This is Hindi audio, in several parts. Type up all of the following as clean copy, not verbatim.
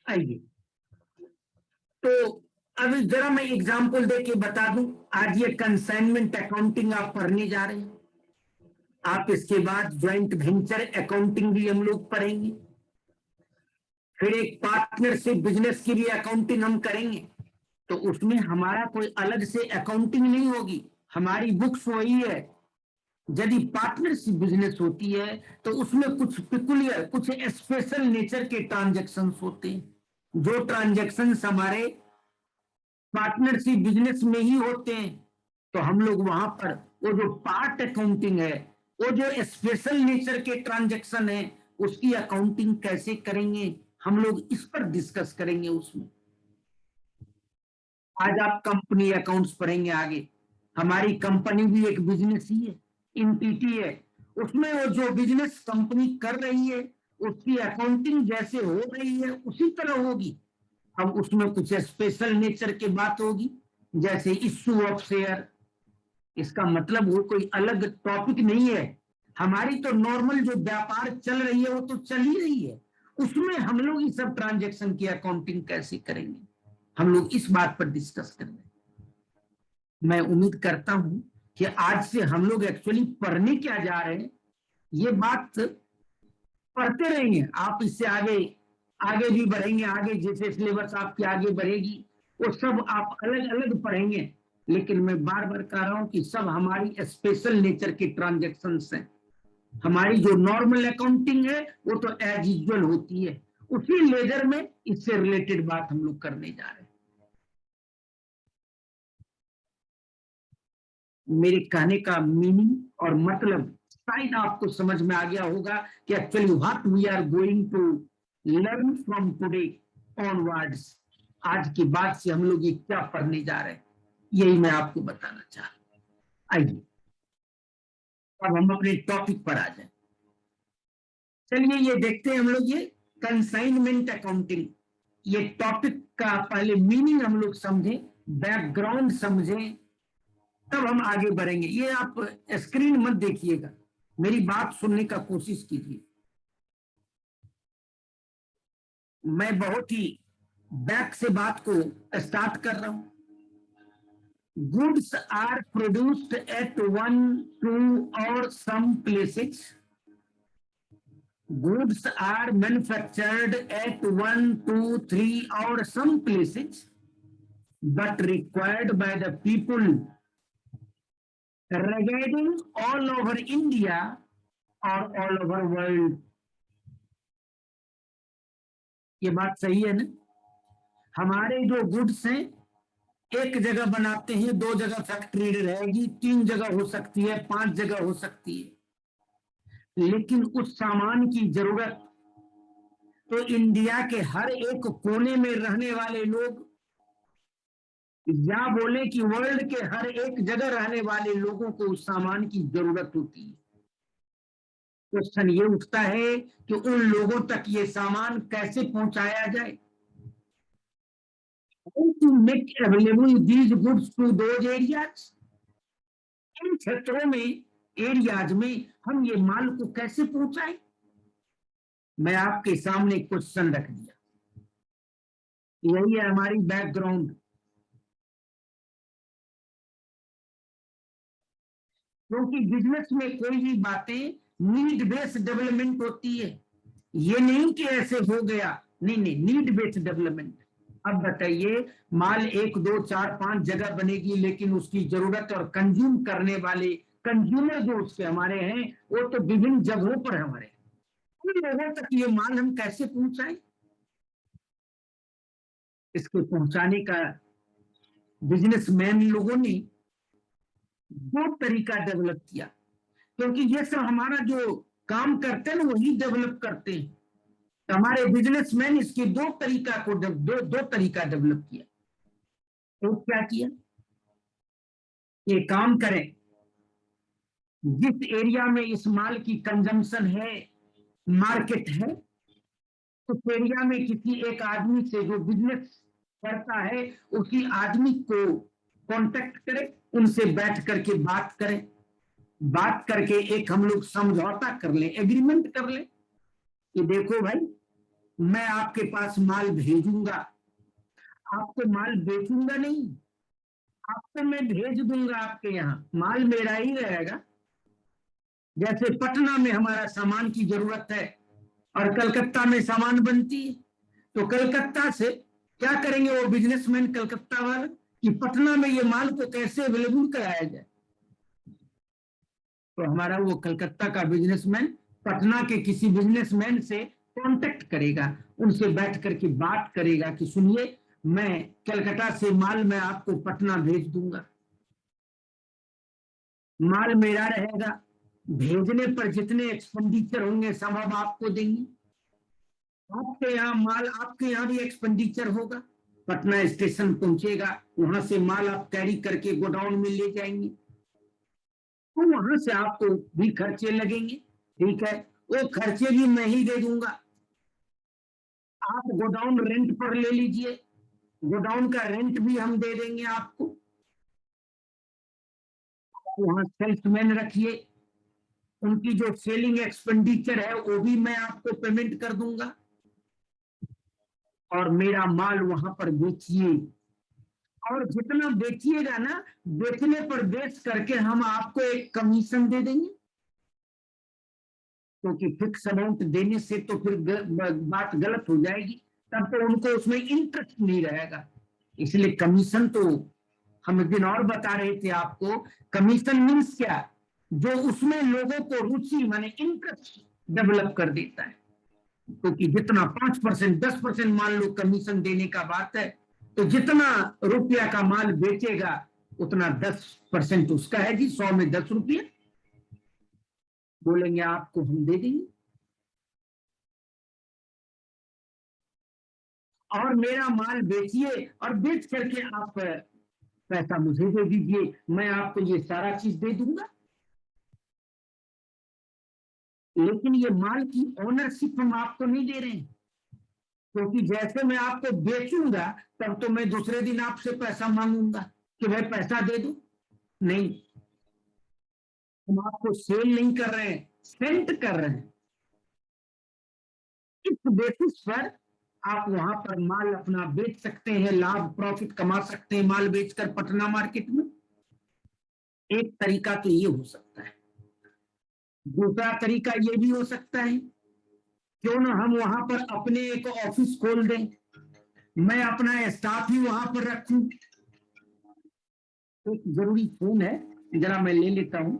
आइए, तो अब जरा मैं एग्जांपल देके बता दूं। आज ये कंसाइनमेंट अकाउंटिंग आप पढ़ने जा रहे हैं, आप इसके बाद ज्वाइंट वेंचर अकाउंटिंग भी हम लोग पढ़ेंगे, फिर एक पार्टनरशिप बिजनेस की भी अकाउंटिंग हम करेंगे। तो उसमें हमारा कोई अलग से अकाउंटिंग नहीं होगी, हमारी बुक्स वही है। यदि पार्टनरशिप बिजनेस होती है तो उसमें कुछ पिकुलियर, कुछ स्पेशल नेचर के ट्रांजैक्शंस होते हैं, जो ट्रांजैक्शंस हमारे पार्टनरशिप बिजनेस में ही होते हैं। तो हम लोग वहां पर वो जो पार्ट अकाउंटिंग है, वो जो स्पेशल नेचर के ट्रांजैक्शन है, उसकी अकाउंटिंग कैसे करेंगे, हम लोग इस पर डिस्कस करेंगे उसमें। आज आप कंपनी अकाउंट्स पढ़ेंगे आगे। हमारी कंपनी भी एक बिजनेस ही है, एंटिटी है। उसमें वो जो बिजनेस कंपनी कर रही है उसकी अकाउंटिंग जैसे हो रही है उसी तरह होगी। अब उसमें कुछ स्पेशल नेचर की बात होगी, जैसे इश्यू ऑफ शेयर। इसका मतलब वो कोई अलग टॉपिक नहीं है, हमारी तो नॉर्मल जो व्यापार चल रही है वो तो चल ही रही है, उसमें हम लोग ये सब ट्रांजैक्शन की अकाउंटिंग कैसे करेंगे, हम लोग इस बात पर डिस्कस कर रहे हैं। मैं उम्मीद करता हूं कि आज से हम लोग एक्चुअली पढ़ने क्या जा रहे हैं ये बात पढ़ते रहेंगे, आप इससे आगे आगे भी बढ़ेंगे। आगे जैसे सिलेबस आपकी आगे बढ़ेगी वो सब आप अलग अलग पढ़ेंगे, लेकिन मैं बार बार कह रहा हूं कि सब हमारी स्पेशल नेचर की ट्रांजैक्शंस हैं। हमारी जो नॉर्मल अकाउंटिंग है वो तो एज यूजुअल होती है, उसी लेजर में इससे रिलेटेड बात हम लोग करने जा रहे हैं। मेरे कहने का मीनिंग और मतलब शायद आपको समझ में आ गया होगा कि actually what we are going to learn from today onwards. आज के बाद से हम लोग ये क्या पढ़ने जा रहे हैं, यही मैं आपको बताना चाह रहा हूं। आइए अब हम अपने टॉपिक पर आ जाए। चलिए ये देखते हैं हम लोग, ये कंसाइनमेंट अकाउंटिंग, ये टॉपिक का पहले मीनिंग हम लोग समझें, बैकग्राउंड समझें, तब हम आगे बढ़ेंगे। ये आप स्क्रीन मत देखिएगा, मेरी बात सुनने का कोशिश कीजिए। मैं बहुत ही बैक से बात को स्टार्ट कर रहा हूं। गुड्स आर प्रोड्यूस्ड एट 1, 2 और some places. Goods are manufactured at 1, 2, 3 or some places, but required by the people residing all over India or all over world. ये बात सही है ना? हमारे जो गुड्स हैं एक जगह बनाते हैं, 2 जगह फैक्ट्री रहेगी, 3 जगह हो सकती है, 5 जगह हो सकती है, लेकिन उस सामान की जरूरत तो इंडिया के हर एक कोने में रहने वाले लोग, या बोले कि वर्ल्ड के हर एक जगह रहने वाले लोगों को उस सामान की जरूरत होती है। क्वेश्चन ये उठता है कि उन लोगों तक ये सामान कैसे पहुंचाया जाए, to make available these goods to those areas. इन क्षेत्रों में, एरियाज में हम ये माल को कैसे पहुंचाएं। मैं आपके सामने क्वेश्चन रख दिया, यही है हमारी बैकग्राउंड। क्योंकि बिजनेस में कोई भी बातें नीड बेस्ड डेवलपमेंट होती है, ये नहीं कि ऐसे हो गया, नहीं नहीं, नीड बेस्ड डेवलपमेंट। अब बताइए, माल 1, 2, 4, 5 जगह बनेगी, लेकिन उसकी जरूरत और कंज्यूम करने वाले कंज्यूमर जो उसके हमारे हैं वो तो विभिन्न जगहों पर हमारे, उन लोगों तक ये माल हम कैसे पहुंचाएं। इसके पहुंचाने का बिजनेसमैन लोगों ने 2 तरीका डेवलप किया, क्योंकि ये सब हमारा जो काम करते हैं ना वही डेवलप करते हैं। हमारे बिजनेसमैन इसके 2 तरीका को दो तरीका डेवलप किया। तो क्या किया, ये काम करें, जिस एरिया में इस माल की कंजम्पशन है, मार्केट है, उस एरिया में किसी एक आदमी से जो बिजनेस करता है उसी आदमी को कांटेक्ट करें, उनसे बैठ करके बात करें, बात करके एक हम लोग समझौता कर लें, एग्रीमेंट कर लें कि देखो भाई, मैं आपके पास माल भेजूंगा, आपको माल बेचूंगा नहीं, आपको मैं भेज दूंगा आपके यहाँ, माल मेरा ही रहेगा। जैसे पटना में हमारा सामान की जरूरत है और कलकत्ता में सामान बनती है, तो कलकत्ता से क्या करेंगे वो बिजनेसमैन कलकत्ता वाले कि पटना में ये माल को कैसे अवेलेबल कराया जाए। तो हमारा वो कलकत्ता का बिजनेसमैन पटना के किसी बिजनेसमैन से कांटेक्ट करेगा, उनसे बैठ करके बात करेगा कि सुनिए, मैं कलकत्ता से माल मैं आपको पटना भेज दूंगा, माल मेरा रहेगा, भेजने पर जितने एक्सपेंडिचर होंगे सब हम आपको देंगे, आपके यहाँ माल, आपके यहाँ भी एक्सपेंडिचर होगा, पटना स्टेशन पहुंचेगा, वहां से माल आप कैरी करके गोडाउन में ले जाएंगे, तो वहां से आपको भी खर्चे लगेंगे, ठीक है, वो खर्चे भी मैं ही दे दूंगा। आप गोडाउन रेंट पर ले लीजिए, गोडाउन का रेंट भी हम दे देंगे आपको, वहां सेल्समैन रखिए, उनकी जो सेलिंग एक्सपेंडिचर है वो भी मैं आपको पेमेंट कर दूंगा, और मेरा माल वहां पर बेचिए, और जितना बेचिएगा ना, बेचने पर बेच करके हम आपको एक कमीशन दे देंगे, क्योंकि फिक्स अमाउंट देने से तो फिर बात गलत हो जाएगी, तब तो उनको उसमें इंटरेस्ट नहीं रहेगा, इसलिए कमीशन तो हम एक दिन और बता रहे थे आपको। कमीशन मीन्स क्या, जो उसमें लोगों को रुचि माने इंटरेस्ट डेवलप कर देता है, क्योंकि जितना 5% 10% मान लो कमीशन देने का बात है, तो जितना रुपया का माल बेचेगा उतना 10% उसका है जी, 100 में 10 रुपये बोलेंगे आपको हम दे देंगे, और मेरा माल बेचिए और बेच करके आप पैसा मुझे दे दीजिए, मैं आपको ये सारा चीज दे दूंगा, लेकिन ये माल की ओनरशिप हम आपको नहीं दे रहे हैं, क्योंकि जैसे मैं आपको बेचूंगा तब तो मैं दूसरे दिन आपसे पैसा मांगूंगा कि भाई पैसा दे दो, नहीं, हम आपको सेल नहीं कर रहे हैं, सेंट कर रहे हैं, इस बेसिस पर आप वहां पर माल अपना बेच सकते हैं, लाभ प्रॉफिट कमा सकते हैं माल बेचकर पटना मार्केट में, एक तरीका तो ये हो सकता है। दूसरा तरीका ये भी हो सकता है, क्यों ना हम वहां पर अपने एक ऑफिस खोल दें, मैं अपना स्टाफ ही वहां पर रखूं। एक जरूरी फोन है, जरा मैं ले लेता हूं।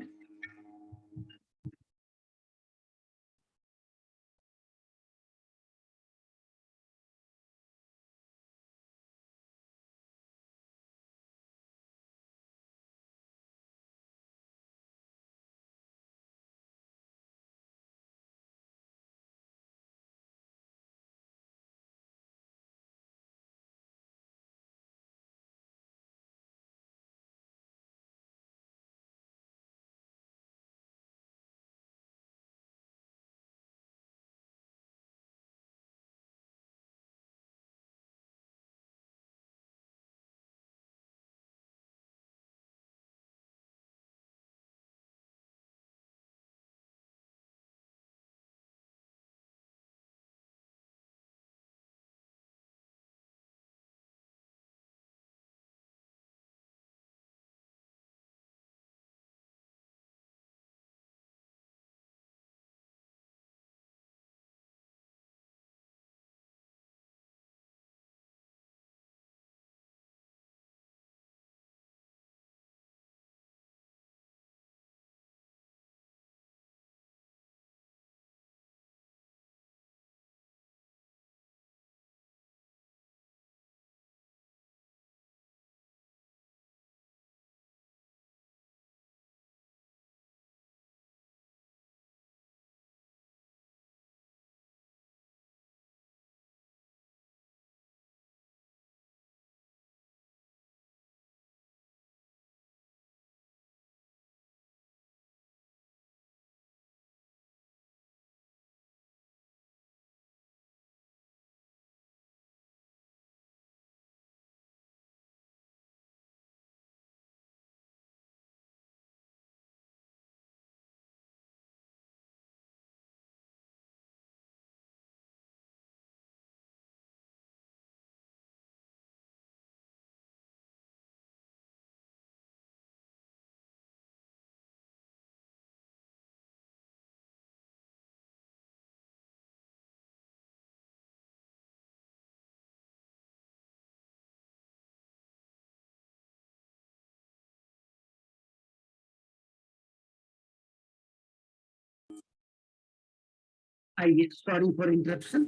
आइए, सॉरी फॉर इंटरप्शन।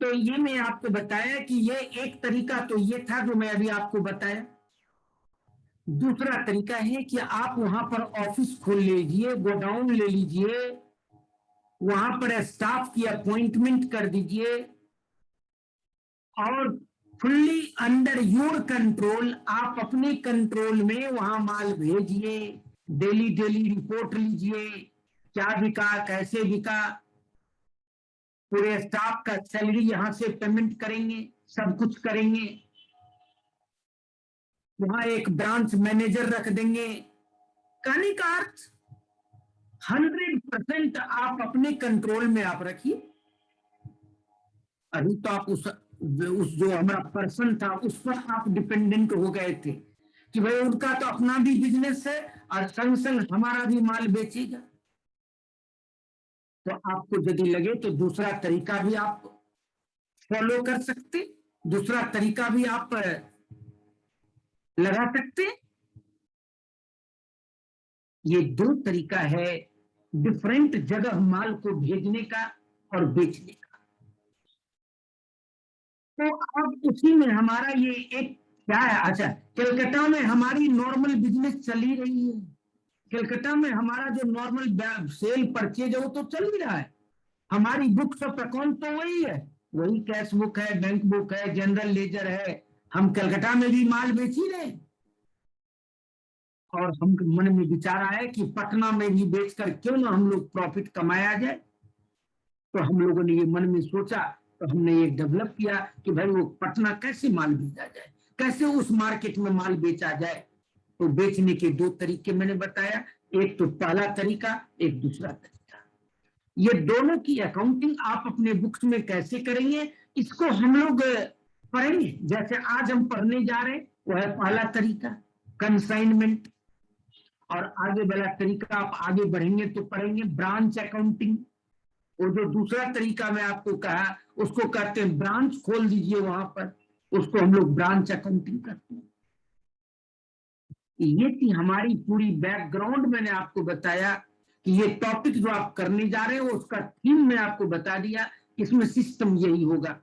तो ये मैं आपको बताया कि ये एक तरीका तो ये था जो मैं अभी आपको बताया। दूसरा तरीका है कि आप वहां पर ऑफिस खोल लीजिए, गोडाउन ले लीजिए, वहां पर स्टाफ की अपॉइंटमेंट कर दीजिए और फुल्ली अंडर योर कंट्रोल, आप अपने कंट्रोल में वहां माल भेजिए, डेली डेली रिपोर्ट लीजिए, क्या बिका, कैसे बिका, पूरे स्टाफ का सैलरी यहां से पेमेंट करेंगे, सब कुछ करेंगे। वहां एक ब्रांच मैनेजर रख देंगे। कहने का अर्थ 100% आप अपने कंट्रोल में आप रखिए। अभी तो आप उस जो हमारा पर्सन था उस पर आप डिपेंडेंट हो गए थे कि भाई उनका तो अपना भी बिजनेस है और संग संग हमारा भी माल बेचेगा। तो आपको यदि लगे तो दूसरा तरीका भी आप फॉलो कर सकते, दूसरा तरीका भी आप लगा सकते। ये दो तरीका है डिफरेंट जगह माल को भेजने का और बेचने का। तो अब उसी में हमारा ये एक क्या है, अच्छा, कलकत्ता में हमारी नॉर्मल बिजनेस चल ही रही है। कलकत्ता में हमारा जो नॉर्मल सेल परचेज है वो तो चल ही रहा है। हमारी बुक्स ऑफ अकाउंट तो वही है, वही कैश बुक है, बैंक बुक है, जनरल लेजर है। हम कलकत्ता में भी माल बेच ही रहे। और हम मन में विचार आया कि पटना में भी बेचकर क्यों ना हम लोग प्रॉफिट कमाया जाए। तो हम लोगों ने ये मन में सोचा, तो हमने ये डेवलप किया कि भाई वो पटना कैसे माल भेजा जाए, कैसे उस मार्केट में माल बेचा जाए। तो बेचने के दो तरीके मैंने बताया, एक तो पहला तरीका, एक दूसरा तरीका। ये दोनों की अकाउंटिंग आप अपने बुक्स में कैसे करेंगे, इसको हम लोग पढ़ेंगे। जैसे आज हम पढ़ने जा रहे हैं वो है पहला तरीका, कंसाइनमेंट। और आगे वाला तरीका आप आगे बढ़ेंगे तो पढ़ेंगे ब्रांच अकाउंटिंग। और जो दूसरा तरीका मैं आपको कहा उसको कहते हैं ब्रांच खोल दीजिए वहां पर, उसको हम लोग ब्रांच अकाउंटिंग करते हैं। ये थी हमारी पूरी बैकग्राउंड। मैंने आपको बताया कि ये टॉपिक जो आप करने जा रहे हो उसका थीम मैं आपको बता दिया, इसमें सिस्टम यही होगा।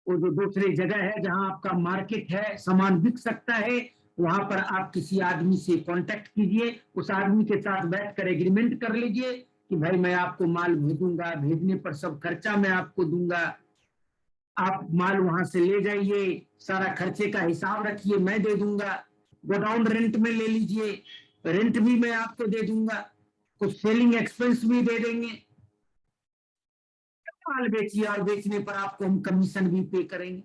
वो जो दूसरी जगह है जहां आपका मार्केट है, सामान बिक सकता है, वहां पर आप किसी आदमी से कांटेक्ट कीजिए, उस आदमी के साथ बैठकर एग्रीमेंट कर लीजिए कि भाई मैं आपको माल भेजूंगा, भेजने पर सब खर्चा मैं आपको दूंगा, आप माल वहां से ले जाइए, सारा खर्चे का हिसाब रखिए, मैं दे दूंगा। गोडाउन रेंट में ले लीजिए, रेंट भी मैं आपको दे दूंगा, कुछ सेलिंग एक्सपेंस भी दे देंगे। माल बेचिए और बेचने पर आपको हम कमीशन भी पे करेंगे।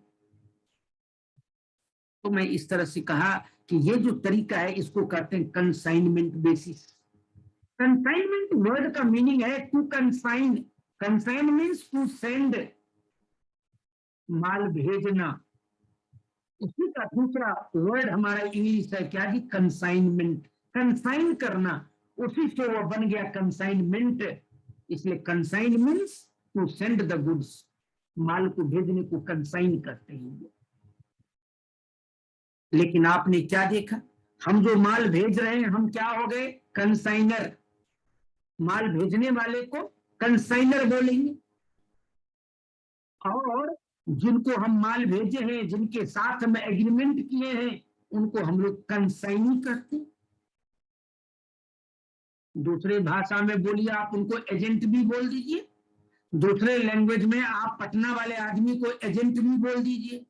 तो मैं इस तरह से कहा कि ये जो तरीका है इसको कहते हैं कंसाइनमेंट बेसिस। कंसाइनमेंट वर्ड का मीनिंग है to consign. Consign means to send, माल भेजना। उसी का दूसरा वर्ड हमारा इंग्लिश है क्या जी, कंसाइनमेंट, कंसाइन करना। उसी से वो बन गया कंसाइनमेंट। इसलिए consign means to send the goods, माल को भेजने को कंसाइन करते हैं। लेकिन आपने क्या देखा, हम जो माल भेज रहे हैं हम क्या हो गए, कंसाइनर। माल भेजने वाले को कंसाइनर बोलेंगे, और जिनको हम माल भेजे हैं, जिनके साथ हम एग्रीमेंट किए हैं, उनको हम लोग कंसाइनी करते हैं। दूसरे भाषा में बोलिए आप उनको एजेंट भी बोल दीजिए, दूसरे लैंग्वेज में आप पटना वाले आदमी को एजेंट भी बोल दीजिए।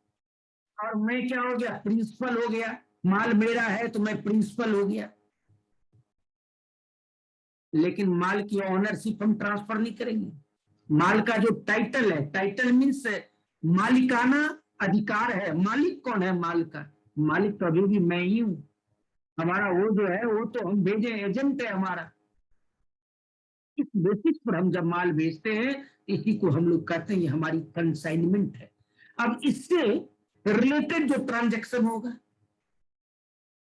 और मैं क्या हो गया, प्रिंसिपल हो गया। माल मेरा है तो मैं प्रिंसिपल हो गया। लेकिन माल की ऑनरशिप हम ट्रांसफर नहीं करेंगे। माल का जो टाइटल है, टाइटल मीन्स मालिकाना अधिकार है। मालिक कौन है माल का, मालिक तो अभी भी मैं ही हूं। हमारा वो जो है वो तो हम भेजे एजेंट है हमारा। इस बेसिस पर हम जब माल भेजते हैं, इसी को हम लोग कहते हैं ये हमारी कंसाइनमेंट है। अब इससे रिलेटेड जो ट्रांजेक्शन होगा,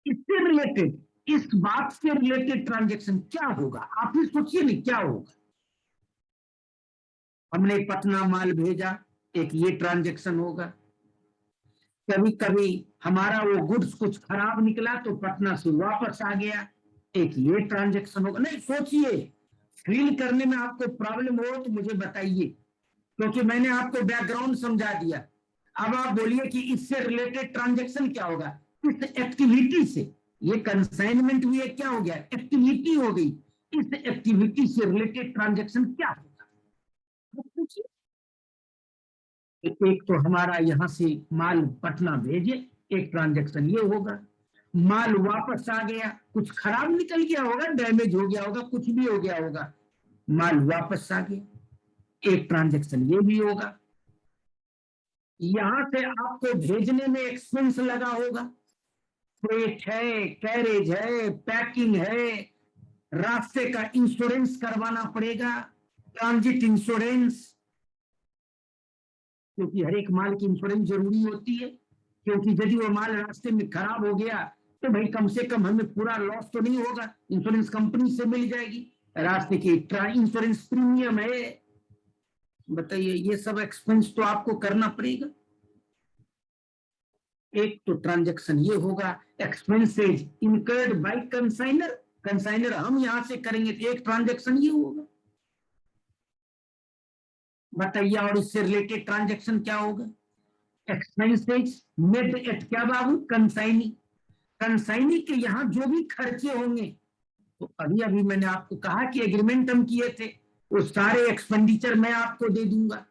इससे रिलेटेड, इस बात से रिलेटेड ट्रांजेक्शन क्या होगा, आप ही सोचिए नहीं क्या होगा। हमने पटना माल भेजा, एक ये ट्रांजेक्शन होगा। कभी कभी हमारा वो गुड्स कुछ खराब निकला तो पटना से वापस आ गया, एक ये ट्रांजेक्शन होगा। नहीं सोचिए, फील करने में आपको प्रॉब्लम हो तो मुझे बताइए, क्योंकि मैंने आपको बैकग्राउंड समझा दिया। अब आप बोलिए कि इससे रिलेटेड ट्रांजैक्शन क्या होगा, इस एक्टिविटी से, ये कंसाइनमेंट भी क्या हो गया, एक्टिविटी हो गई, इस एक्टिविटी से रिलेटेड ट्रांजैक्शन क्या होगा। एक तो हमारा यहां से माल पटना भेजे, एक ट्रांजैक्शन ये होगा। माल वापस आ गया, कुछ खराब निकल गया होगा, डैमेज हो गया होगा, कुछ भी हो गया होगा, माल वापस आ गया, एक ट्रांजैक्शन ये भी होगा। यहां से आपको भेजने में एक्सपेंस लगा होगा, फ्रेट है, कैरेज है, पैकिंग है, रास्ते का इंश्योरेंस करवाना पड़ेगा, ट्रांजिट इंश्योरेंस, क्योंकि हर एक माल की इंश्योरेंस जरूरी होती है, क्योंकि यदि वो माल रास्ते में खराब हो गया तो भाई कम से कम हमें पूरा लॉस तो नहीं होगा, इंश्योरेंस कंपनी से मिल जाएगी, रास्ते की इंश्योरेंस प्रीमियम है। बताइए, ये सब एक्सपेंस तो आपको करना पड़ेगा। एक तो ट्रांजैक्शन ये होगा, expenses incurred by consignor, consignor हम यहां से करेंगे, तो एक ट्रांजैक्शन ये होगा। बताइए, और इससे रिलेटेड ट्रांजैक्शन क्या होगा, एक्सपेंसेज मेड एट क्या बाबू, कंसाइनी, कंसाइनी के यहाँ जो भी खर्चे होंगे, तो अभी अभी मैंने आपको कहा कि एग्रीमेंट हम किए थे, वो सारे एक्सपेंडिचर मैं आपको दे दूंगा,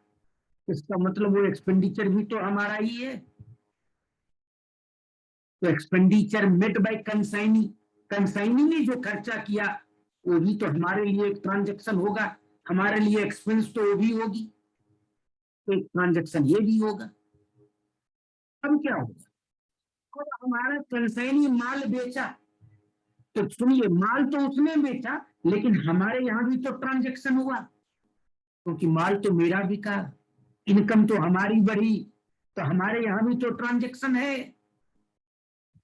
इसका मतलब वो एक्सपेंडिचर भी तो हमारा ही है। तो expenditure made by consignee, consignee ने जो खर्चा किया वो भी तो हमारे लिए एक ट्रांजैक्शन होगा, हमारे लिए एक्सपेंस तो वो भी होगी, तो एक ट्रांजैक्शन ये भी होगा। अब क्या होगा, और हमारा कंसाइनी माल बेचा, तो सुनिए, माल तो उसने बेचा, लेकिन हमारे यहाँ भी तो ट्रांजैक्शन हुआ, क्योंकि माल तो मेरा बिका, इनकम तो हमारी बढ़ी, तो हमारे यहाँ भी तो ट्रांजैक्शन है।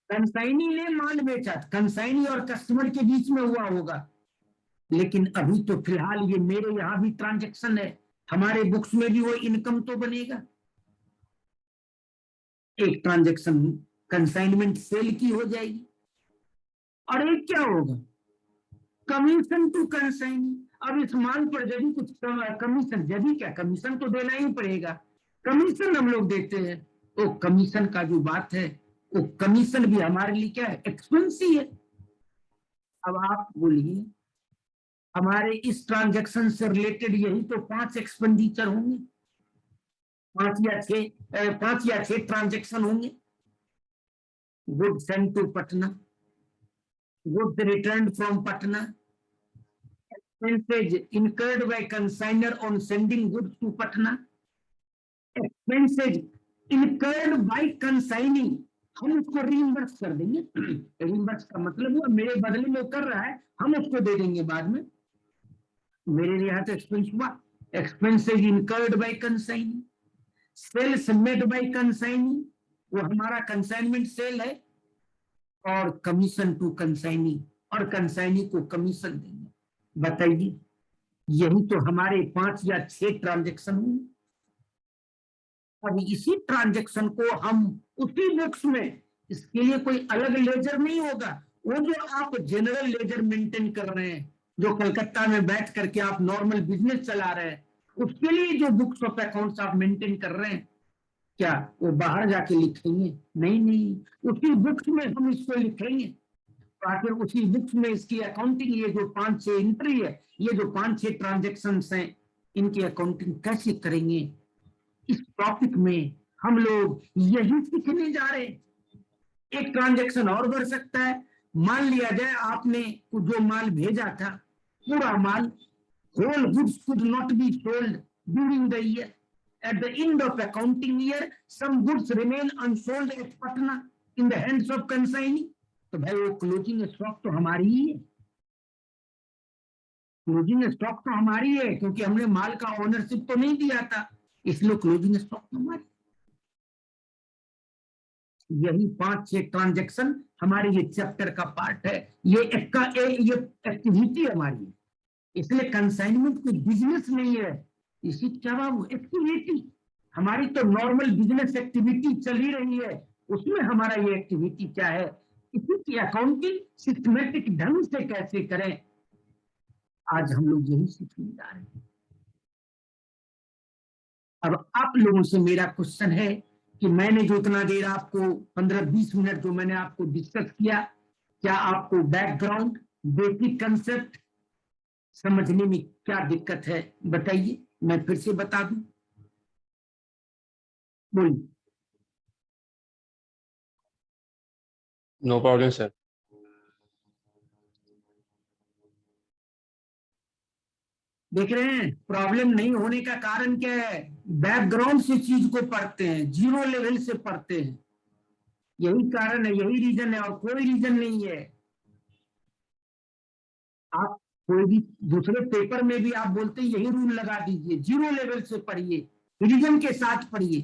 कंसाइनी ने माल बेचा, कंसाइनी और कस्टमर के बीच में हुआ होगा, लेकिन अभी तो फिलहाल ये मेरे यहाँ भी ट्रांजैक्शन है, हमारे बुक्स में भी वो इनकम तो बनेगा। एक ट्रांजैक्शन कंसाइनमेंट सेल की हो जाएगी, और एक क्या होगा, कमीशन टू कंसाइनी। अब इस माल पर यदि कुछ कमीशन, यदि क्या, कमीशन तो देना ही पड़ेगा, कमीशन हम लोग देते हैं, तो कमीशन का जो बात है, वो कमीशन भी हमारे लिए क्या है, एक्सपेंस ही है। अब आप बोलिए, हमारे इस ट्रांजैक्शन से रिलेटेड यही तो 5 एक्सपेंडिचर होंगे, 5 या 6 ट्रांजैक्शन होंगे। Goods send to Patna, goods return from Patna, expenses incurred by consignor on sending goods to Patna, expenses incurred by consignee, हम उसको रीइंबर्स कर देंगे। रीइंबर्स का मतलब हुआ मेरे बदले में कर रहा है, हम उसको दे देंगे बाद में, मेरे यहाँ तो एक्सपेंस हुआ। Expenses incurred by consignee, sales made by consignee, वो हमारा कंसाइनमेंट सेल है, और कमीशन टू कंसाइनी, और कंसाइनी को कमीशन देंगे। बताइए, यही तो हमारे 5 या 6 ट्रांजैक्शन हुए। अब इसी ट्रांजैक्शन को हम उसी बुक्स में, इसके लिए कोई अलग लेजर नहीं होगा, वो जो आप जनरल लेजर मेंटेन कर रहे हैं, जो कलकत्ता में बैठ करके आप नॉर्मल बिजनेस चला रहे हैं, उसके लिए जो बुक्स ऑफ अकाउंट्स आप मेंटेन कर रहे हैं, क्या वो बाहर जाके लिखेंगे, नहीं नहीं, उसी बुक्स में हम इसको लिखेंगे, तो आखिर उसी बुक्स में इसकी अकाउंटिंग, ये जो 5-6 एंट्री है, ये जो 5-6 ट्रांजेक्शन हैं, इनकी अकाउंटिंग कैसे करेंगे, इस टॉपिक में हम लोग यही सीखने जा रहे हैं। एक ट्रांजेक्शन और बढ़ सकता है, मान लिया जाए आपने जो माल भेजा था, पूरा माल, whole goods could not be sold during the year, at the end of accounting year some goods remain unsold at Patna in the hands of consignee, तो भाई वो क्लोजिंग स्टॉक तो हमारी ही है, क्लोजिंग स्टॉक तो हमारी है, क्योंकि हमने माल का ओनरशिप तो नहीं दिया था, इसलिए क्लोजिंग स्टॉक तो हमारी। यही 5-6 ट्रांजेक्शन हमारे ये चैप्टर का पार्ट है, ये एक्टिविटी हमारी है, इसलिए कंसाइनमेंट कोई बिजनेस नहीं है, इसी क्या बाबू, एक्टिविटी हमारी तो नॉर्मल बिजनेस एक्टिविटी चल ही रही है, उसमें हमारा ये एक्टिविटी क्या है, इसी की अकाउंटिंग सिस्टमेटिक ढंग से कैसे करें, आज हम लोग यही सीखने जा रहे हैं। अब आप लोगों से मेरा क्वेश्चन है कि मैंने जो इतना देर आपको 15-20 मिनट जो मैंने आपको डिस्कस किया, क्या आपको बैकग्राउंड बेसिक कंसेप्ट समझने में क्या दिक्कत है बताइए, मैं फिर से बता दूं। बोलिए। No problem sir. देख रहे हैं प्रॉब्लम नहीं होने का कारण क्या है? बैकग्राउंड से चीज को पढ़ते हैं, जीरो लेवल से पढ़ते हैं, यही कारण है, यही रीजन है, और कोई रीजन नहीं है। आप कोई भी दूसरे पेपर में भी आप बोलते हैं यही रूल लगा दीजिए, जीरो लेवल से पढ़िए, रीजन के साथ पढ़िए।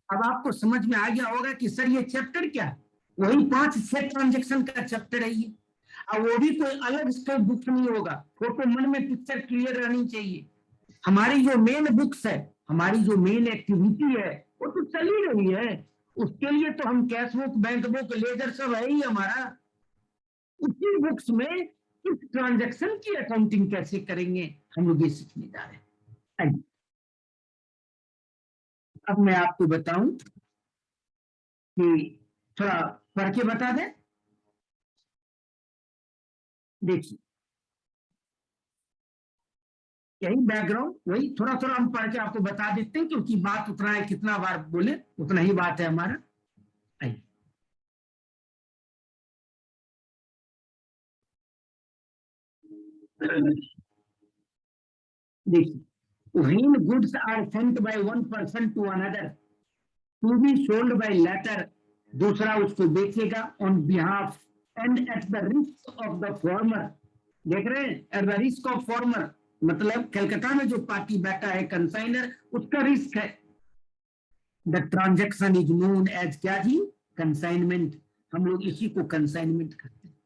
अब आपको समझ में आ गया होगा कि सर ये चैप्टर क्या है, वही 5-6 ट्रांजेक्शन का चैप्टर है ये। अब वो भी कोई अलग से बुक नहीं होगा, फोटो मन में पिक्चर क्लियर रहनी चाहिए। हमारी जो मेन बुक्स है, हमारी जो मेन एक्टिविटी है, वो तो चल ही रही है। उसके लिए तो हम cash book, bank book, ledger सब है ही हमारा। उसी बुक्स में इस ट्रांजैक्शन की अकाउंटिंग कैसे करेंगे, हम लोग ये सीखने जा रहे हैं। अब मैं आपको बताऊं कि थोड़ा पढ़ के बता दें। देखिए यही बैकग्राउंड, वही थोड़ा थोड़ा हम पढ़ के आपको बता देते हैं, क्योंकि बात उतना है, कितना बार बोले उतना ही बात है हमारा। आइए देखिए, when goods are sent by one person to another to be sold by latter, दूसरा उसको बेचेगा on behalf and at the risk of the former। देख रहे हैं, at the risk of former मतलब कलकत्ता में जो पार्टी बैठा है कंसाइनर, उसका रिस्क है। The transaction is known as क्या जी? कंसाइनमेंट। हम लोग इसी को कंसाइनमेंट करते हैं।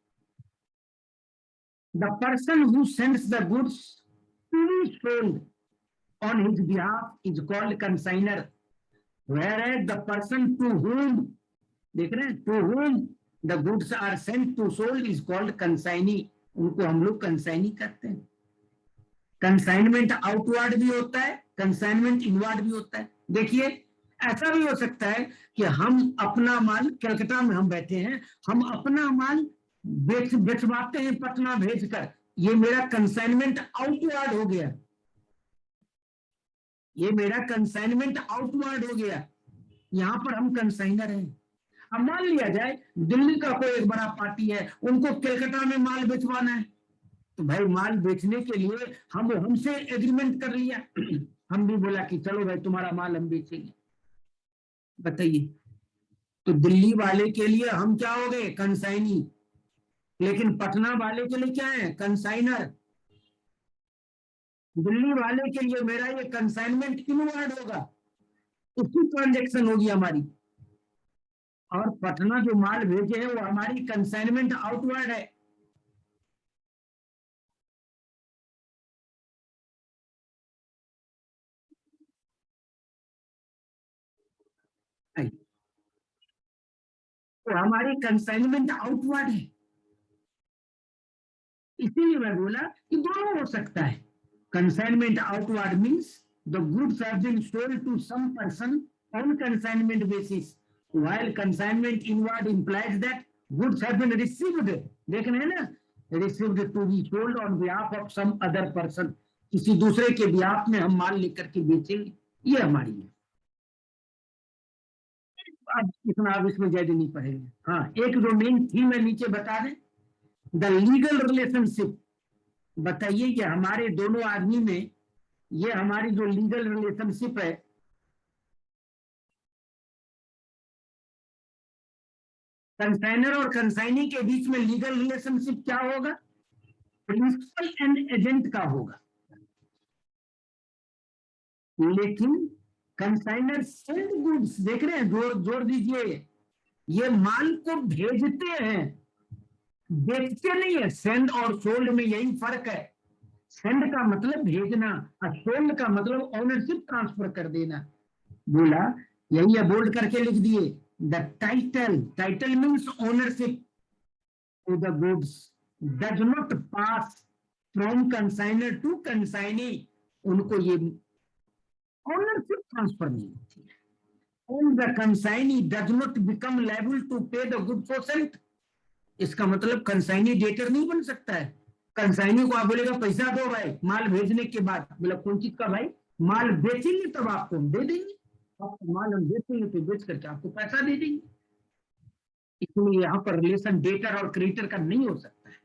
The person who sends the goods to be sold on his behalf is called consigner, whereas the person to whom, देख रहे हैं, to whom the goods are sent to sold is called consignee। उनको हम लोग कंसाइनी करते हैं। कंसाइनमेंट आउटवर्ड भी होता है, कंसाइनमेंट इनवर्ड भी होता है। देखिए ऐसा भी हो सकता है कि हम अपना माल, कलकत्ता में हम बैठे हैं, हम अपना माल बेचवाते हैं पटना भेजकर, ये मेरा कंसाइनमेंट आउटवर्ड हो गया, ये मेरा कंसाइनमेंट आउटवर्ड हो गया। यहां पर हम कंसाइनर हैं। अब मान लिया जाए दिल्ली का कोई एक बड़ा पार्टी है, उनको कलकत्ता में माल बेचवाना है, तो भाई माल बेचने के लिए हम हमसे एग्रीमेंट कर लिया, हम भी बोला कि चलो भाई तुम्हारा माल हम बेचेंगे, बताइए। तो दिल्ली वाले के लिए हम क्या हो गए? कंसाइनी। लेकिन पटना वाले के लिए क्या है? कंसाइनर। दिल्ली वाले के लिए मेरा ये कंसाइनमेंट इनवर्ड होगा, उसकी ट्रांजेक्शन होगी हमारी, और पटना जो माल भेजे है वो हमारी कंसाइनमेंट आउटवर्ड है। तो हमारी कंसाइनमेंट आउटवर्ड है। इसीलिए मैं बोला कि दोनों हो सकता है। Consignment outward means the goods have been sold to some person on consignment basis, while consignment inward implies that goods have been received, देख रहे हैं ना, received to be sold on behalf of some other person, किसी दूसरे के बिहाफ में हम माल लेकर के बेचेंगे, ये हमारी है। अब इतना अब इसमें ज्यादा नहीं पढ़ेंगे। हाँ, एक जो मेन थीम है नीचे बता दें, द लीगल रिलेशनशिप। बताइए ये हमारे दोनों आदमी में, ये हमारी जो लीगल रिलेशनशिप है, कंसाइनर और कंसाइनी के बीच में लीगल रिलेशनशिप क्या होगा? प्रिंसिपल एंड एजेंट का होगा। लेकिन कंसाइनर सेंड गुड्स, देख रहे हैं, जोड़ जोड़ दीजिए, ये माल को भेजते हैं, बेचते नहीं है। सेंड और सोल्ड में यही फर्क है। सेंड का मतलब भेजना, और सोल्ड का मतलब ओनरशिप ट्रांसफर कर देना। बोला यही है, बोल्ड करके लिख दिए, the title, title means ownership to the goods does not pass from consigner to consignee, उनको ये ओनरशिप ट्रांसफर नहीं होती है। And the consignee does not become liable to pay the good percent। इसका मतलब कंसाइनी डेटर नहीं बन सकता है। कंसाइनी को आप बोलेगा पैसा दो भाई माल भेजने के बाद, बोला कौन चीज का भाई, माल बेचेंगे तब आपको हम दे देंगे, आपको माल हम बेचेंगे तो बेच करके आपको पैसा दे देंगे। इसलिए यहाँ पर रिलेशन डेटर और क्रेडिटर का नहीं हो सकता है,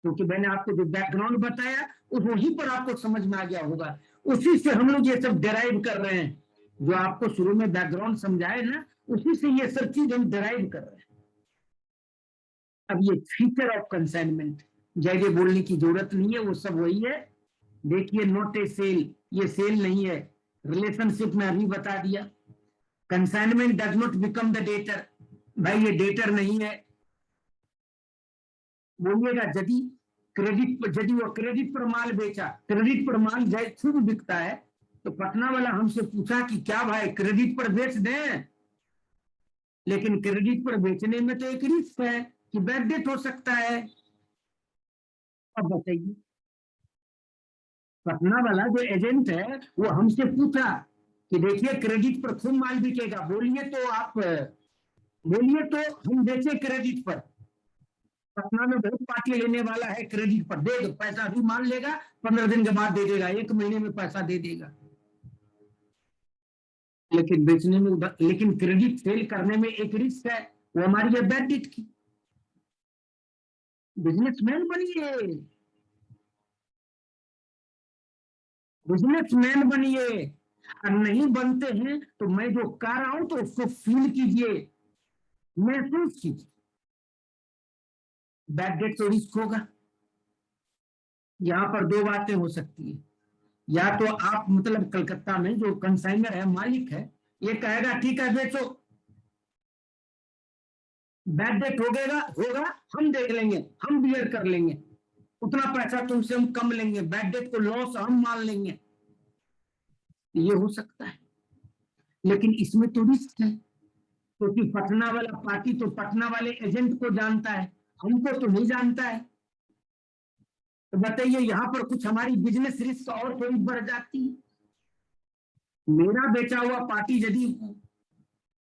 क्योंकि मैंने आपको जो बैकग्राउंड बताया उस वहीं पर आपको समझ में आ गया होगा। उसी से हम लोग ये सब डिराइव कर रहे हैं, जो आपको शुरू में बैकग्राउंड समझाए ना, उसी से ये सब चीज हम डिराइव कर रहे हैं। अब ये फीचर ऑफ कंसाइनमेंट ज्यादा बोलने की जरूरत नहीं है, वो सब वही है। देखिए नॉट ए सेल, ये सेल नहीं है। रिलेशनशिप में अभी बता दिया। Consignment does not become the debtor, भाई ये डेटर नहीं है। बोलिएगा यदि क्रेडिट पर, यदि वो क्रेडिट पर माल बेचा, क्रेडिट पर माल खूब बिकता है, तो पटना वाला हमसे पूछा कि क्या भाई क्रेडिट पर बेच दें, लेकिन क्रेडिट पर बेचने में तो एक रिस्क है कि बैड डेट हो सकता है। अब बताइए, पटना वाला जो एजेंट है वो हमसे पूछा कि देखिए क्रेडिट पर खूब माल बिकेगा, बोलिए तो आप, बोलिए तो हम बेचे क्रेडिट पर। पटना में बहुत पार्टी लेने वाला है, क्रेडिट पर दे दो पैसा, अभी मान लेगा 15 दिन के बाद दे देगा, 1 महीने में पैसा दे देगा, लेकिन बेचने में, लेकिन क्रेडिट सेल करने में एक रिस्क है, वो हमारी है बैड डेट की। बिजनेसमैन बनिए, बिजनेसमैन बनिए। और नहीं बनते हैं तो मैं जो कह रहा हूं तो उसको फील कीजिए, महसूस कीजिए। बैड डेट तो रिस्क होगा। यहां पर 2 बातें हो सकती है, या तो आप मतलब कलकत्ता में जो कंसाइनर है, मालिक है, ये कहेगा ठीक है बेचो, बैड डेट होगा होगा हम देख लेंगे, हम बियर कर लेंगे, उतना पैसा तुमसे हम कम लेंगे, बैड डेट को लॉस हम मान लेंगे, ये हो सकता है। लेकिन इसमें तो रिस्क है, क्योंकि पटना वाला पार्टी तो पटना वाले एजेंट को जानता है, हमको तो नहीं जानता है। तो बताइए यहाँ पर कुछ हमारी बिजनेस रिस्क और थोड़ी बढ़ जाती है। मेरा बेचा हुआ पार्टी यदि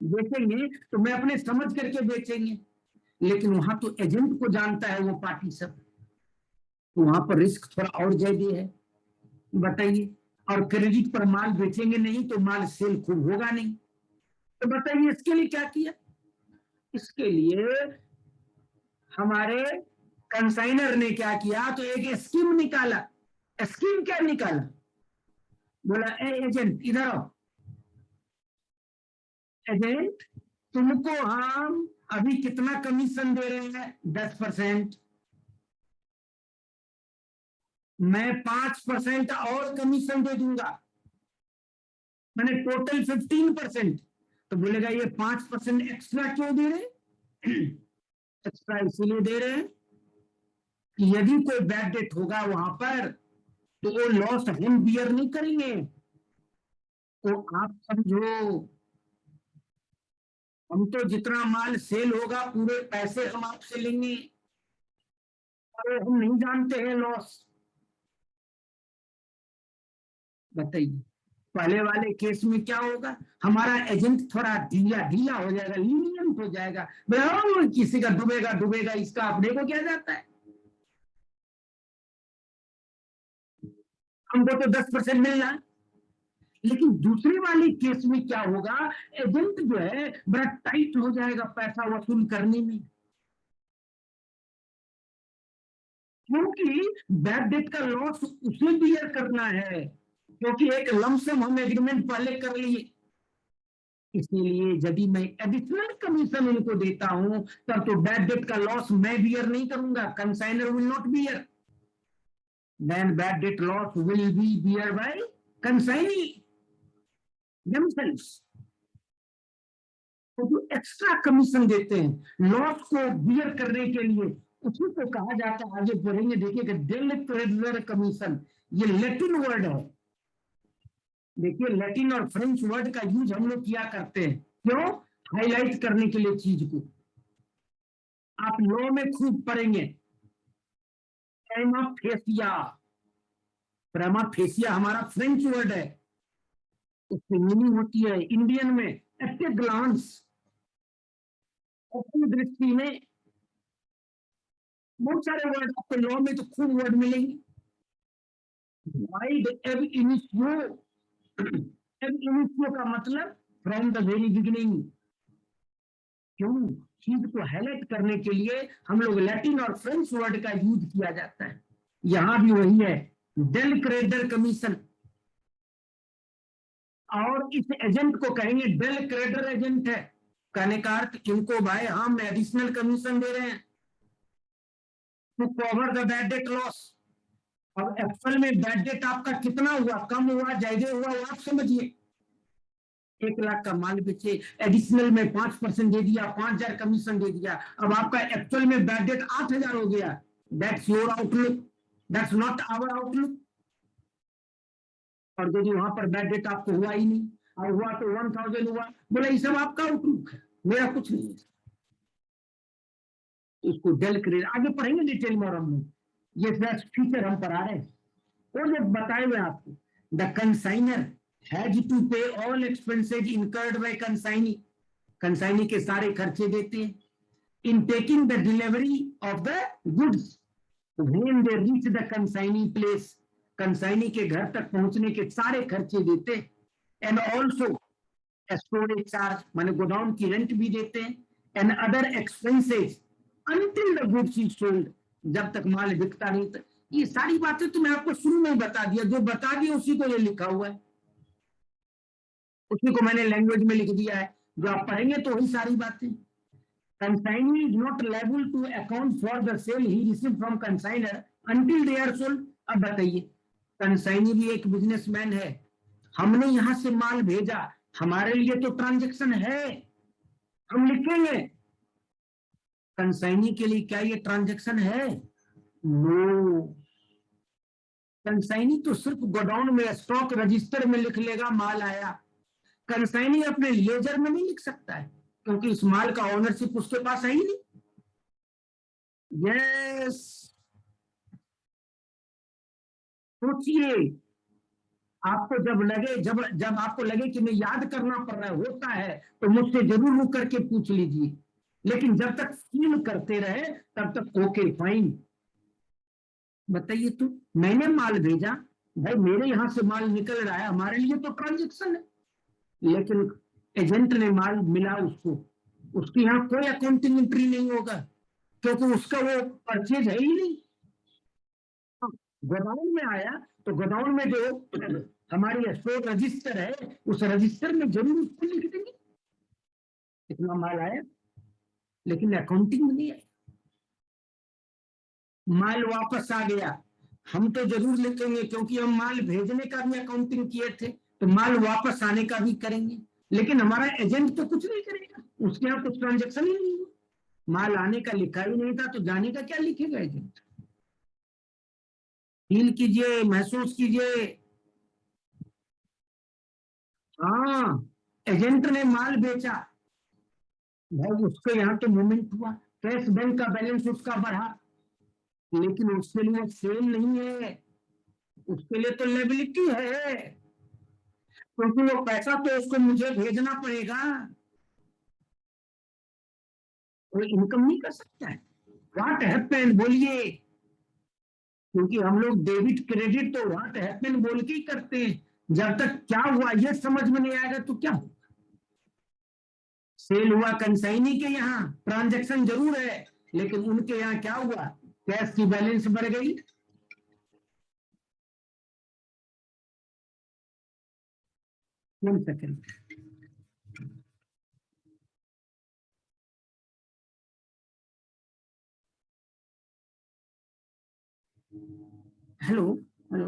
बेचेंगे तो मैं अपने समझ करके बेचेंगे, लेकिन वहां तो एजेंट को जानता है वो पार्टी सब, तो वहां पर रिस्क थोड़ा और ज्यादा है। बताइए, और क्रेडिट पर माल बेचेंगे नहीं तो माल सेल खूब होगा नहीं। तो बताइए इसके लिए क्या किया। इसके लिए हमारे कंसाइनर ने क्या किया, तो एक स्कीम निकाला। स्कीम क्या निकाला, बोला ए एजेंट इधर आओ, एजेंट तुमको हम अभी कितना कमीशन दे रहे हैं, 10%, मैं 5% और कमीशन दे दूंगा, मैंने टोटल 15%। तो बोलेगा ये 5% एक्स्ट्रा क्यों दे रहे, एक्स्ट्रा इसीलिए दे रहे हैं कि यदि कोई बैड डेट होगा वहां पर तो वो लॉस हम बियर नहीं करेंगे। तो आप समझो, हम तो जितना माल सेल होगा पूरे पैसे हम आपसे लेंगे, और हम नहीं जानते हैं लॉस। बताइए पहले वाले केस में क्या होगा, हमारा एजेंट थोड़ा ढीला ढीला हो जाएगा, लीनियंट हो जाएगा, किसी का डूबेगा डूबेगा, इसका अपने को क्या जाता है, हमको तो 10% मिल रहा है। लेकिन दूसरे वाले केस में क्या होगा, एजेंट जो है बड़ा टाइट हो जाएगा पैसा वसूल करने में, क्योंकि बैड डेट का लॉस उसे बियर करना है, क्योंकि एक लमसम हम एग्रीमेंट पहले कर लिए। इसीलिए यदि मैं एडिशनल कमीशन इनको देता हूं तब तो बैड डेट का लॉस मैं बियर नहीं करूंगा, consigner will not bear, then bad debt loss will be bear by consignee themselves। तो जो एक्स्ट्रा कमीशन देते हैं लॉस को बियर करने के लिए, उसी को कहा जाता है, आगे पढ़ेंगे देखिएगा, डेल क्रेडिटर कमीशन। ये लैटिन वर्ड है, देखिए लैटिन और फ्रेंच वर्ड का यूज हम लोग किया करते हैं, क्यों, हाईलाइट करने के लिए चीज को। आप लॉ में खूब पढ़ेंगे, प्रेमा फेसिया, प्रेमा फेसिया हमारा फ्रेंच वर्ड है, उसकी मीनिंग होती है इंडियन में एट ए ग्लांस, अपनी दृष्टि में। बहुत सारे वर्ड आपको लॉ में तो खूब वर्ड मिलेंगे। वाइड एब इनिशियो, एब इनिशियो का मतलब फ्रॉम द वेरी बिगिनिंग। क्यों? चीज को हाईलाइट करने के लिए हम लोग लैटिन और फ्रेंच वर्ड का यूज किया जाता है। यहां भी वही है, डेल क्रेडर कमीशन, और इस एजेंट को कहेंगे डेल क्रेडर एजेंट है। कहने का अर्थ इनको भाई हम एडिशनल कमीशन दे रहे हैं to cover the bad debt loss. अब एक्चुअल में बैड डेट आपका कितना हुआ, कम हुआ, ज्यादा हुआ, वो आप समझिए। 1 लाख का माल बेचे, एडिशनल में 5% दे दिया, 5,000 कमीशन दे दिया, अब आपका एक्चुअल में बैड डेट 8,000 हो गया। That's your outlook, that's not our outlook. और यदि वहां पर बैड डेट आपको हुआ ही नहीं, और हुआ तो 1,000 हुआ, बोला ये सब आपका आउटलुक है, मेरा कुछ नहीं है। इसको डेल क्रेडिट आगे पढ़ेंगे डिटेल में, और हम लोग ये फीचर हम पढ़ा रहे हैं। और जो बताए हुए आपको, द कंसाइनर हैज टू पे all expenses incurred by consignee, consignee के सारे खर्चे देते हैं। In taking the delivery of the goods when they reach the consignee place, consignee के घर तक पहुंचने के सारे खर्चे देते हैं। एंड ऑल्सो स्टोरेज चार्ज, माने गोडाउन की रेंट भी देते हैं। And other expenses until the goods is sold, जब तक माल बिकता नहीं तक। ये सारी बातें तो मैं आपको शुरू में बता दिया, जो बता दिया उसी को ये लिखा हुआ है, उसी को मैंने लैंग्वेज में लिख दिया है, जो आप पढ़ेंगे तो वही सारी बातें। Consignee is not liable to account for the sale he received from consignor until they are sold। अब बताइए, कंसाइनी भी एक बिजनेसमैन है, हमने यहां से माल भेजा, हमारे लिए तो ट्रांजैक्शन है, हम लिखेंगे। कंसाइनी के लिए क्या ये ट्रांजैक्शन है? नो। कंसाइनी तो सिर्फ गोडाउन में स्टॉक रजिस्टर में लिख लेगा माल आया, कंसाइनी अपने लेजर में नहीं लिख सकता है, क्योंकि इस माल का ओनरशिप उसके पास है ही नहीं। यस, सोचिए, आपको जब लगे, जब जब आपको लगे कि मैं याद करना पड़ रहा है, होता है, तो मुझसे जरूर रुक करके पूछ लीजिए, लेकिन जब तक फील करते रहे तब तक ओके फाइन। बताइए, तो मैंने माल भेजा, भाई मेरे यहां से माल निकल रहा है, हमारे लिए तो ट्रांजेक्शन है, लेकिन एजेंट ने माल मिला उसको, उसके यहाँ कोई अकाउंटिंग एंट्री नहीं होगा, क्योंकि उसका वो परचेज है ही नहीं। गोदाम में आया तो गोदाम में जो हमारी स्टोर रजिस्टर है, उस रजिस्टर में जरूर उसको लिख देंगे इतना माल आया, लेकिन अकाउंटिंग में नहीं आया। माल वापस आ गया, हम तो जरूर लिखेंगे, क्योंकि हम माल भेजने का भी अकाउंटिंग किए थे, तो माल वापस आने का भी करेंगे, लेकिन हमारा एजेंट तो कुछ नहीं करेगा, उसके यहाँ कुछ ट्रांजेक्शन ही नहीं हुआ, माल आने का लिखा ही नहीं था, तो जाने का क्या लिखेगा एजेंट? फील कीजिए, महसूस कीजिए। हाँ, एजेंट ने माल बेचा, भाई उसके यहाँ तो मूवमेंट हुआ, कैश बैंक का बैलेंस उसका बढ़ा, लेकिन उसके लिए सेल नहीं है, उसके लिए तो लायबिलिटी है, क्योंकि वो पैसा तो उसको मुझे भेजना पड़ेगा, वो इनकम नहीं कर सकता है। व्हाट हैपेंड बोलिए, क्योंकि हम लोग डेबिट क्रेडिट तो व्हाट हैपेंड बोल के ही करते हैं, जब तक क्या हुआ ये समझ में नहीं आएगा तो क्या होगा। सेल हुआ कंसाइनी के यहाँ, ट्रांजैक्शन जरूर है, लेकिन उनके यहाँ क्या हुआ, कैश की बैलेंस बढ़ गई। One second. Hello, hello.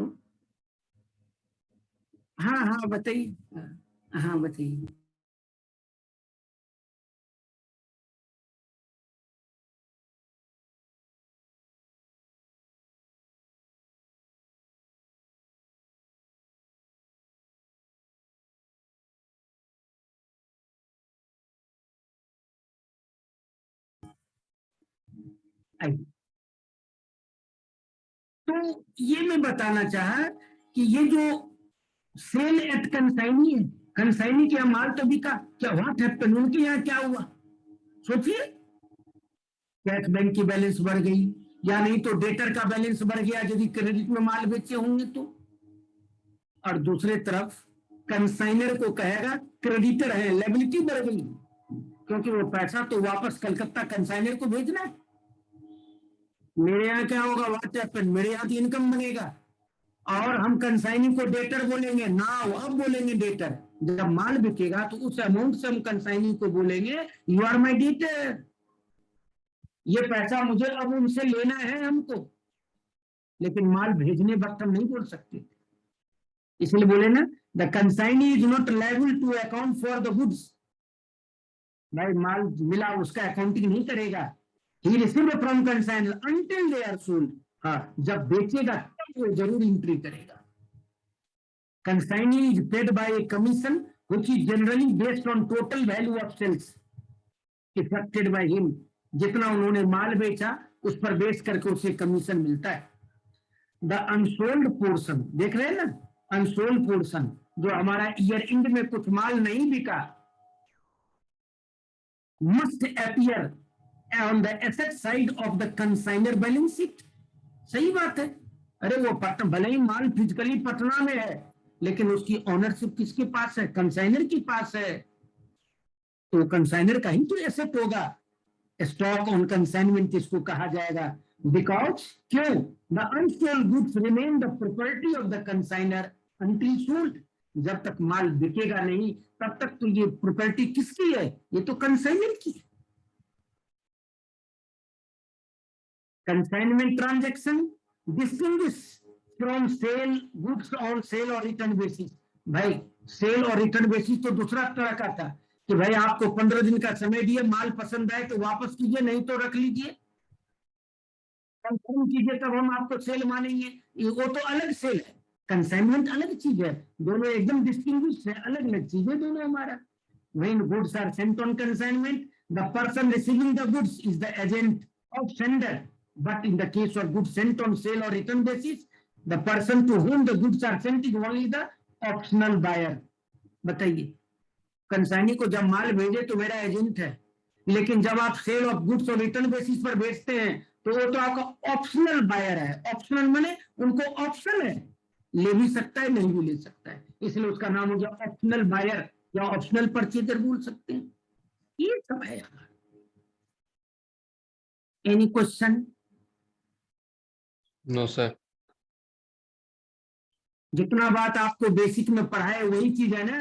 हाँ हाँ बताइए, हाँ बताइए। आइए। तो ये मैं बताना चाहा कि ये जो सेल एट कंसाइनी है, कंसाइनी के यहाँ माल तो बिका, क्या व्हाट हैपेंड, उनके यहाँ क्या हुआ? सोचिए, कैश बैंक की बैलेंस बढ़ गई, या नहीं तो डेटर का बैलेंस बढ़ गया यदि क्रेडिट में माल बेचे होंगे तो। और दूसरे तरफ कंसाइनर को कहेगा क्रेडिटर है, लायबिलिटी बढ़ गई, क्योंकि वो पैसा तो वापस कलकत्ता कंसाइनर को भेजना है। मेरे यहाँ क्या होगा, व्हाट हैपेंड, मेरे यहाँ तो इनकम बनेगा, और हम कंसाइनिंग को डेटर बोलेंगे ना, अब बोलेंगे डेटर। जब माल बिकेगा तो उस अमाउंट से हम कंसाइनिंग को बोलेंगे यू आर माई डेटर, ये पैसा मुझे अब उनसे लेना है हमको। लेकिन माल भेजने वक्त हम नहीं बोल सकते, इसलिए बोले ना the consignee is not liable to account for the goods. भाई माल मिला, उसका अकाउंटिंग नहीं करेगा, he received from consigner until they are sold. हाँ, जब बेचेगा तब वो जरूर एंट्री करेगा। Consignee is paid by a commission which is generally based on total value of sales effected by him. जितना उन्होंने माल बेचा उस पर बेच करके उसे कमीशन मिलता है। द अनसोल्ड पोर्शन, देख रहे हैं ना, अनसोल्ड पोर्शन जो हमारा ईयर एंड में कुछ माल नहीं बिका, must appear on the asset side of the consigner balance sheet. सही बात है, अरे वो भले ही माल फिजिकली पटना में है, लेकिन उसकी ऑनरशिप किसके पास है? कंसाइनर के पास है, तो कंसाइनर का ही तो एसेट होगा। स्टॉक ऑन कंसाइनमेंट इसको कहा जाएगा। बिकॉज क्यों, the unsold goods remain the property of the consigner until sold. जब तक माल बिकेगा नहीं तब तक तो ये प्रॉपर्टी किसकी है? ये तो कंसाइनर की है। Consignment transaction distinguish from sell goods on sale और रिटर्न बेसिस। भाई सेल और रिटर्न बेसिस तो दूसरा तरह का था कि भाई आपको 15 दिन का समय दिए, माल पसंद आए तो वापस कीजिए, नहीं तो रख लीजिए, कंफर्म कीजिए तब हम आपको सेल मानेंगे। वो तो अलग सेल है, कंसाइनमेंट अलग चीज है, दोनों एकदम डिस्टिंग्विश है, अलग अलग चीज है दोनों हमारा। When goods are sent on consignment, the person receiving the goods is the agent of sender. But in the case of goods sent on sale or return basis, the person to whom the goods are sent is only the optional buyer. बताइए, कंसाइनी को जब माल भेजे तो मेरा एजेंट है, लेकिन जब आप सेल ऑफ गुड्स और रिटर्न बेसिस पर बेचते हैं तो वो तो आपका ऑप्शनल बायर है। ऑप्शनल माने उनको ऑप्शन है, ले भी सकता है नहीं भी ले सकता है, इसलिए उसका नाम हो गया ऑप्शनल बायर या ऑप्शनल परचेजर बोल सकते हैं। ये सब है। Any question? No, sir. जितना बात आपको बेसिक में पढ़ाए वही चीज है ना,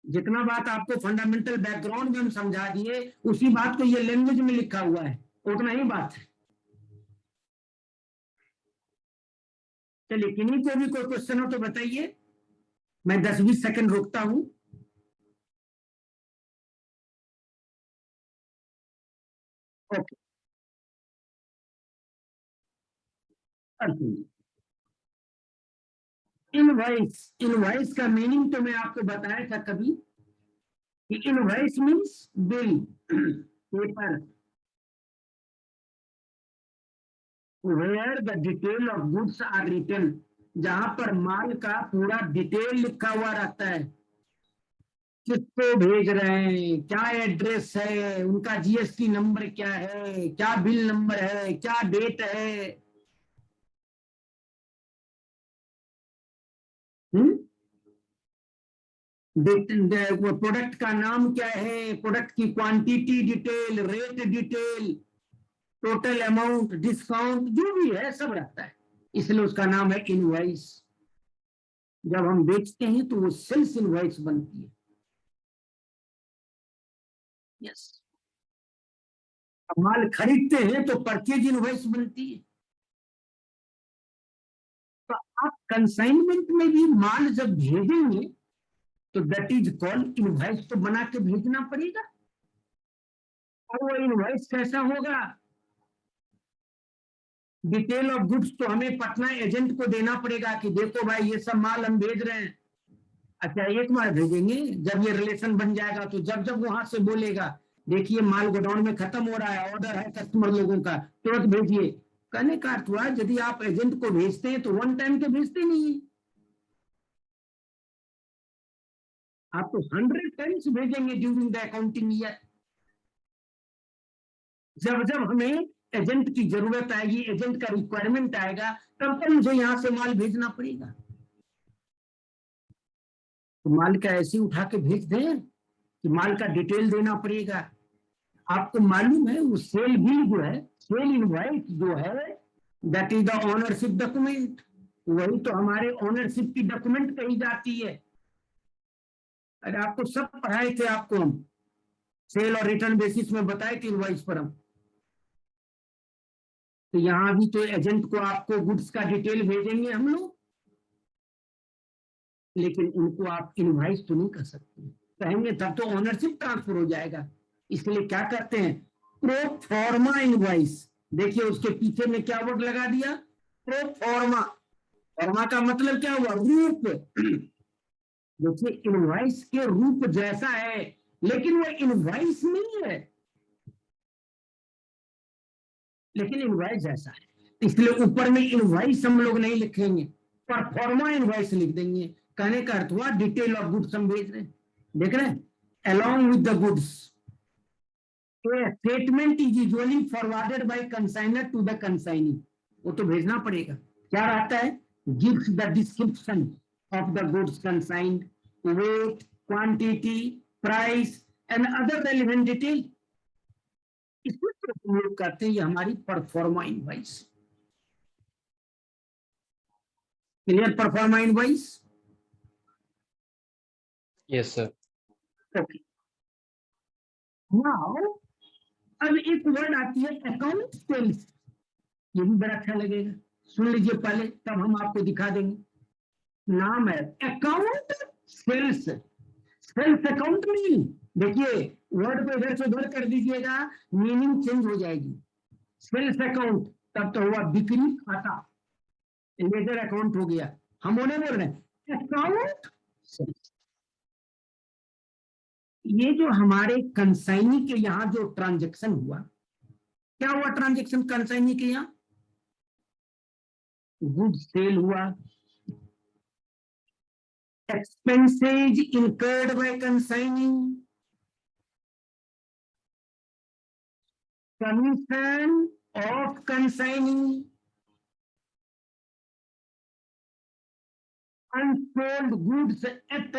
जितना बात आपको फंडामेंटल बैकग्राउंड में हम समझा दिए उसी बात को ये लैंग्वेज में लिखा हुआ है, उतना ही बात है। चलिए, किन्हीं को भी कोई क्वेश्चन हो तो बताइए, मैं 10-20 सेकंड रुकता हूं। ओके, इनवॉइस, इनवॉइस का मीनिंग तो मैं आपको बताया था कभी कि invoice means bill paper where the detail of goods are written, जहां पर माल का पूरा डिटेल लिखा हुआ रहता है, किसको भेज रहे हैं, क्या एड्रेस है, उनका जीएसटी नंबर क्या है, क्या बिल नंबर है, क्या डेट है। प्रोडक्ट का नाम क्या है, प्रोडक्ट की quantity detail, rate detail, total amount, discount, जो भी है सब रहता है, इसलिए उसका नाम है इनवॉइस। जब हम बेचते हैं तो वो सेल्स इनवॉइस बनती है। यस, माल खरीदते हैं तो परचेज इनवॉइस बनती है। तो आप कंसाइनमेंट में भी माल जब भेजेंगे तो दैट इज कॉल्ड इनवॉइस, तो बना के भेजना पड़ेगा। और वो इनवॉइस कैसा होगा? डिटेल ऑफ गुड्स तो हमें पटना एजेंट को देना पड़ेगा कि देखो भाई ये सब माल हम भेज रहे हैं। अच्छा, एक बार भेजेंगे, जब ये रिलेशन बन जाएगा तो जब जब वहां से बोलेगा देखिए माल गोडाउन में खत्म हो रहा है, ऑर्डर है कस्टमर लोगों का, तुरंत भेजिए, कहने का अर्थ हुआ यदि आप एजेंट को भेजते हैं तो वन टाइम तो भेजते नहीं है, आप तो 100 टाइम्स भेजेंगे ड्यूरिंग द अकाउंटिंग ईयर। जब जब हमें एजेंट की जरूरत आएगी, एजेंट का रिक्वायरमेंट आएगा, तब तो मुझे यहां से माल भेजना पड़ेगा। तो माल का ऐसे उठा के भेज दें कि माल का डिटेल देना पड़ेगा। आपको मालूम है वो सेल बिल जो है, सेल इनवॉइस जो है, that is the ownership document, वही तो हमारे ओनरशिप की डॉक्यूमेंट कही जाती है। अरे आपको सब पढ़ाए थे, आपको हम सेल और रिटर्न बेसिस में बताए थे इनवॉइस पर हम। तो यहाँ भी तो एजेंट को आपको गुड्स का डिटेल भेजेंगे हम लोग, लेकिन उनको आप इनवॉइस तो नहीं कर सकते, कहेंगे तब तो ओनरशिप ट्रांसफर हो जाएगा। इसलिए क्या करते हैं, प्रो फॉर्मा इनवॉइस। देखिए उसके पीछे में क्या वर्ड लगा दिया, प्रो फॉर्मा। फॉर्मा का मतलब क्या हुआ, रूप। देखिए इनवॉइस के रूप जैसा है, लेकिन वो इनवॉइस नहीं है, लेकिन इनवॉइस जैसा है। इसलिए ऊपर में इनवॉइस हम लोग नहीं लिखेंगे, पर फॉर्मा इनवॉइस लिख देंगे। कहने का अर्थ हुआ डिटेल ऑफ गुड्स हम भेज रहे हैं, देख रहे हैं, along with the goods a statement is usually forwarded by consignor to the consignee। वो तो भेजना पड़ेगा। क्या रहता है, gives the description of the goods consigned, weight, quantity, price and other relevant detail। इसमें तो प्रयोग करते हैं, ये हमारी proforma invoice. Clear, proforma invoice. Yes, sir. Okay, now अब एक वर्ड आती है अकाउंट सेल्स। ये भी बड़ा अच्छा लगेगा, सुन लीजिए पहले, तब हम आपको दिखा देंगे। नाम है अकाउंट सेल्स, सेल्स अकाउंट नहीं। देखिए वर्ड को इधर से उधर कर दीजिएगा, मीनिंग चेंज हो जाएगी। सेल्स अकाउंट तब तो हुआ बिक्री खाता, लेजर अकाउंट हो गया। हम उन्हें बोल रहे हैं अकाउंट सेल्स। ये जो हमारे कंसाइनी के यहाँ जो ट्रांजैक्शन हुआ, क्या हुआ ट्रांजैक्शन कंसाइनी के यहाँ, गुड सेल हुआ, expenses incurred by consigning, commission of consigning, unsold goods at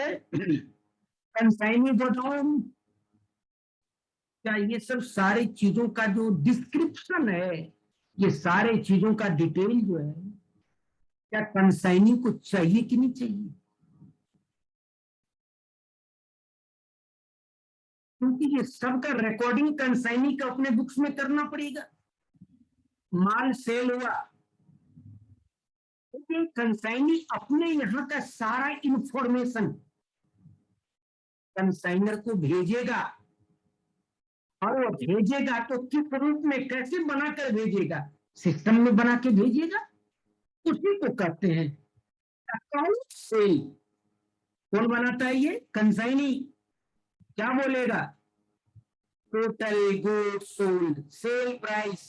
consignee godown। क्या ये सब सारी चीजों का जो डिस्क्रिप्शन है, ये सारे चीजों का डिटेल जो है, क्या कंसाइनी को चाहिए कि नहीं चाहिए? क्योंकि ये सबका रिकॉर्डिंग कंसाइनी का अपने बुक्स में करना पड़ेगा। माल सेल हुआ, क्योंकि कंसाइनी अपने यहाँ का सारा इंफॉर्मेशन कंसाइनर को भेजेगा, और वो भेजेगा तो किस रूप में, कैसे बनाकर भेजेगा, सिस्टम में बना के भेजेगा, उसी को कहते हैं अकाउंट सेल। कौन बनाता है ये, कंसाइनी। क्या बोलेगा, total good sold, sale price.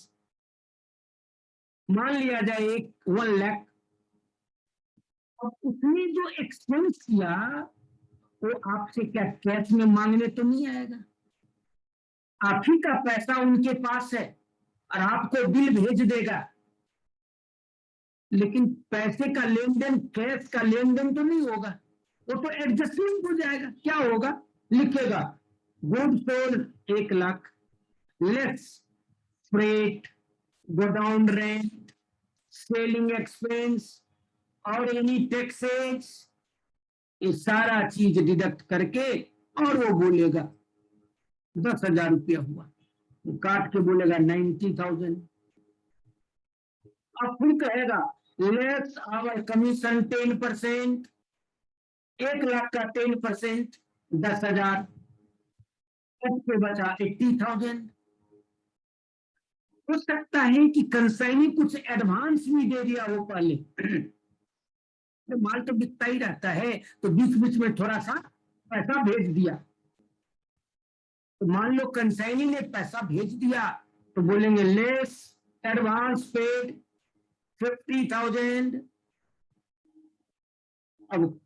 मान लिया जाए 1 लाख, अब उसने जो एक्सपेंस किया वो आपसे क्या कैश में मांगने तो नहीं आएगा, आप ही का पैसा उनके पास है और आपको बिल भेज देगा, लेकिन पैसे का लेन देन, कैश का लेन देन तो नहीं होगा, वो तो एडजस्टमेंट हो जाएगा। क्या होगा, लिखेगा good sold 1 lakh, less freight, godown rent, selling expense और एनी टैक्सेस, ये सारा चीज डिडक्ट करके, और वो बोलेगा 10,000 रुपया हुआ, वो काट के बोलेगा 90,000। अब फिर कहेगा लेस आवर कमीशन 10%, 1 लाख का 10% 10,000, उसके बचा 80,000। हो सकता है कि कंसाइनी कुछ एडवांस भी दे दिया हो पहले, तो माल तो बिकता ही रहता है, तो बीच बीच में थोड़ा सा पैसा भेज दिया। तो मान लो कंसाइनी ने पैसा भेज दिया, तो बोलेंगे लेस एडवांस पेड 50,000, अब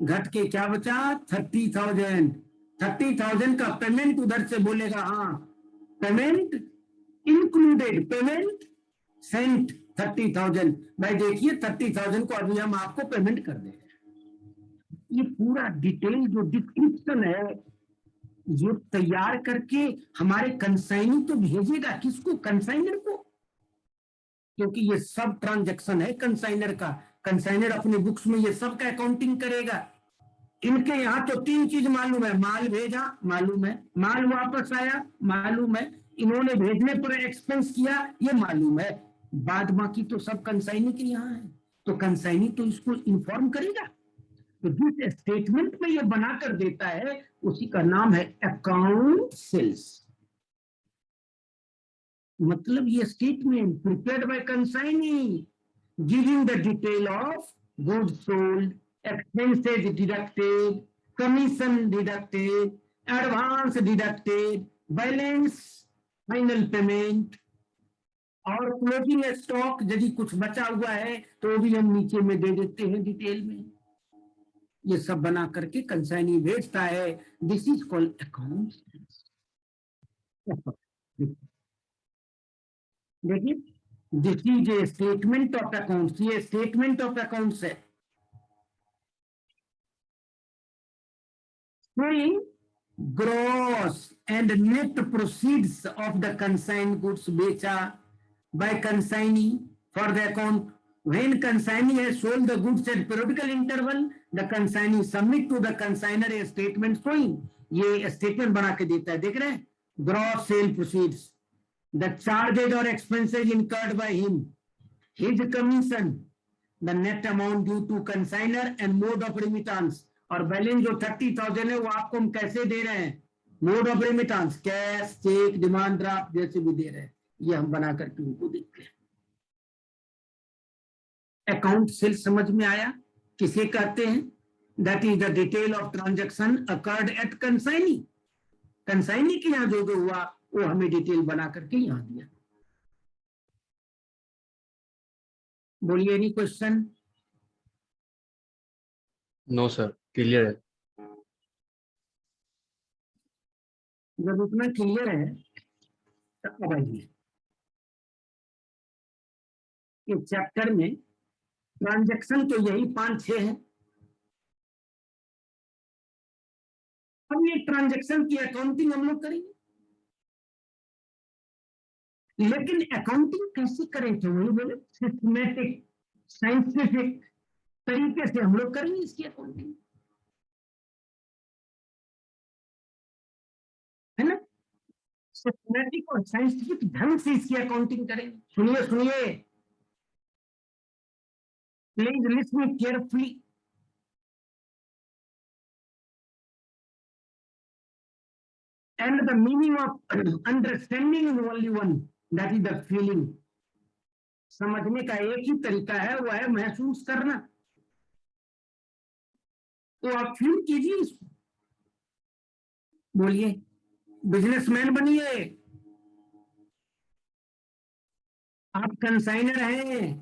घट के क्या बचा 30,000। 30,000 का पेमेंट उधर से बोलेगा, हाँ पेमेंट इंक्लूडेड, पेमेंट सेंट 30,000। भाई देखिए 30,000 को अभी हम आपको पेमेंट कर देंगे। ये पूरा डिटेल जो डिस्क्रिप्शन है ये तैयार करके हमारे कंसाइनी तो भेजेगा किसको, कंसाइनर को, क्योंकि ये सब ट्रांजैक्शन है कंसाइनर का। कंसाइनर अपने बुक्स में ये सब का अकाउंटिंग करेगा। इनके यहाँ तो 3 चीज मालूम है, माल भेजा मालूम है, माल वापस आया मालूम है, इन्होंने भेजने पर एक्सपेंस किया ये मालूम है, बाद बाकी तो सब कंसाइनी के यहाँ है। तो कंसाइनी तो इसको इन्फॉर्म करेगा। तो जिस स्टेटमेंट में ये बनाकर देता है उसी का नाम है अकाउंट सेल्स। मतलब ये statement prepared by consignee giving the detail of goods sold, expenses deducted, commission deducted, advance deducted, balance, final payment और क्लोजिंग स्टॉक यदि कुछ बचा हुआ है तो भी हम नीचे में दे देते हैं डिटेल में। ये सब बना करके कंसाइनी भेजता है। This is called account. देखिए this is a statement of accounts, ये स्टेटमेंट ऑफ अकाउंट्स है। showing gross and net proceeds of the consigned goods becha by consignee for the account. When consignee has sold the goods at periodical interval, the consignee submit to the consignor a statement showing, ये statement बना के देता है, देख रहे हैं, gross sale proceeds, the charges or expenses incurred by him, his commission, the net amount due to consignor and mode of remittance। और बैलेंस जो 30,000 है वो आपको हम कैसे दे रहे हैं, mode of remittance, cash, cheque, demand draft जैसे भी दे रहे हैं, ये हम बना करके उनको देते हैं। अकाउंट सेल्स समझ में आया किसे कहते हैं? That is the detail of transaction occurred at consignee. Consignee के यहाँ जो जो हुआ वो हमें डिटेल बना करके यहाँ दिया। बोलिए any question? No sir, clear है। जब उतना क्लियर है तब आइए इस चैप्टर में ट्रांजैक्शन तो यही 5-6 है। अब ये ट्रांजैक्शन की अकाउंटिंग हम लोग करेंगे, लेकिन अकाउंटिंग कैसे करें तो वही बोले सिस्टमैटिक साइंटिफिक तरीके से हम लोग करेंगे इसकी अकाउंटिंग, है ना? सिस्टमैटिक और साइंटिफिक ढंग से इसकी अकाउंटिंग करेंगे। सुनिए सुनिए, please listen carefully. And the meaning of understanding is only one, that is the feeling। समझने का एक ही तरीका है, वो है महसूस करना। तो आप फील कीजिए इसको। बोलिए, बिजनेसमैन बनिए, आप कंसाइनर हैं,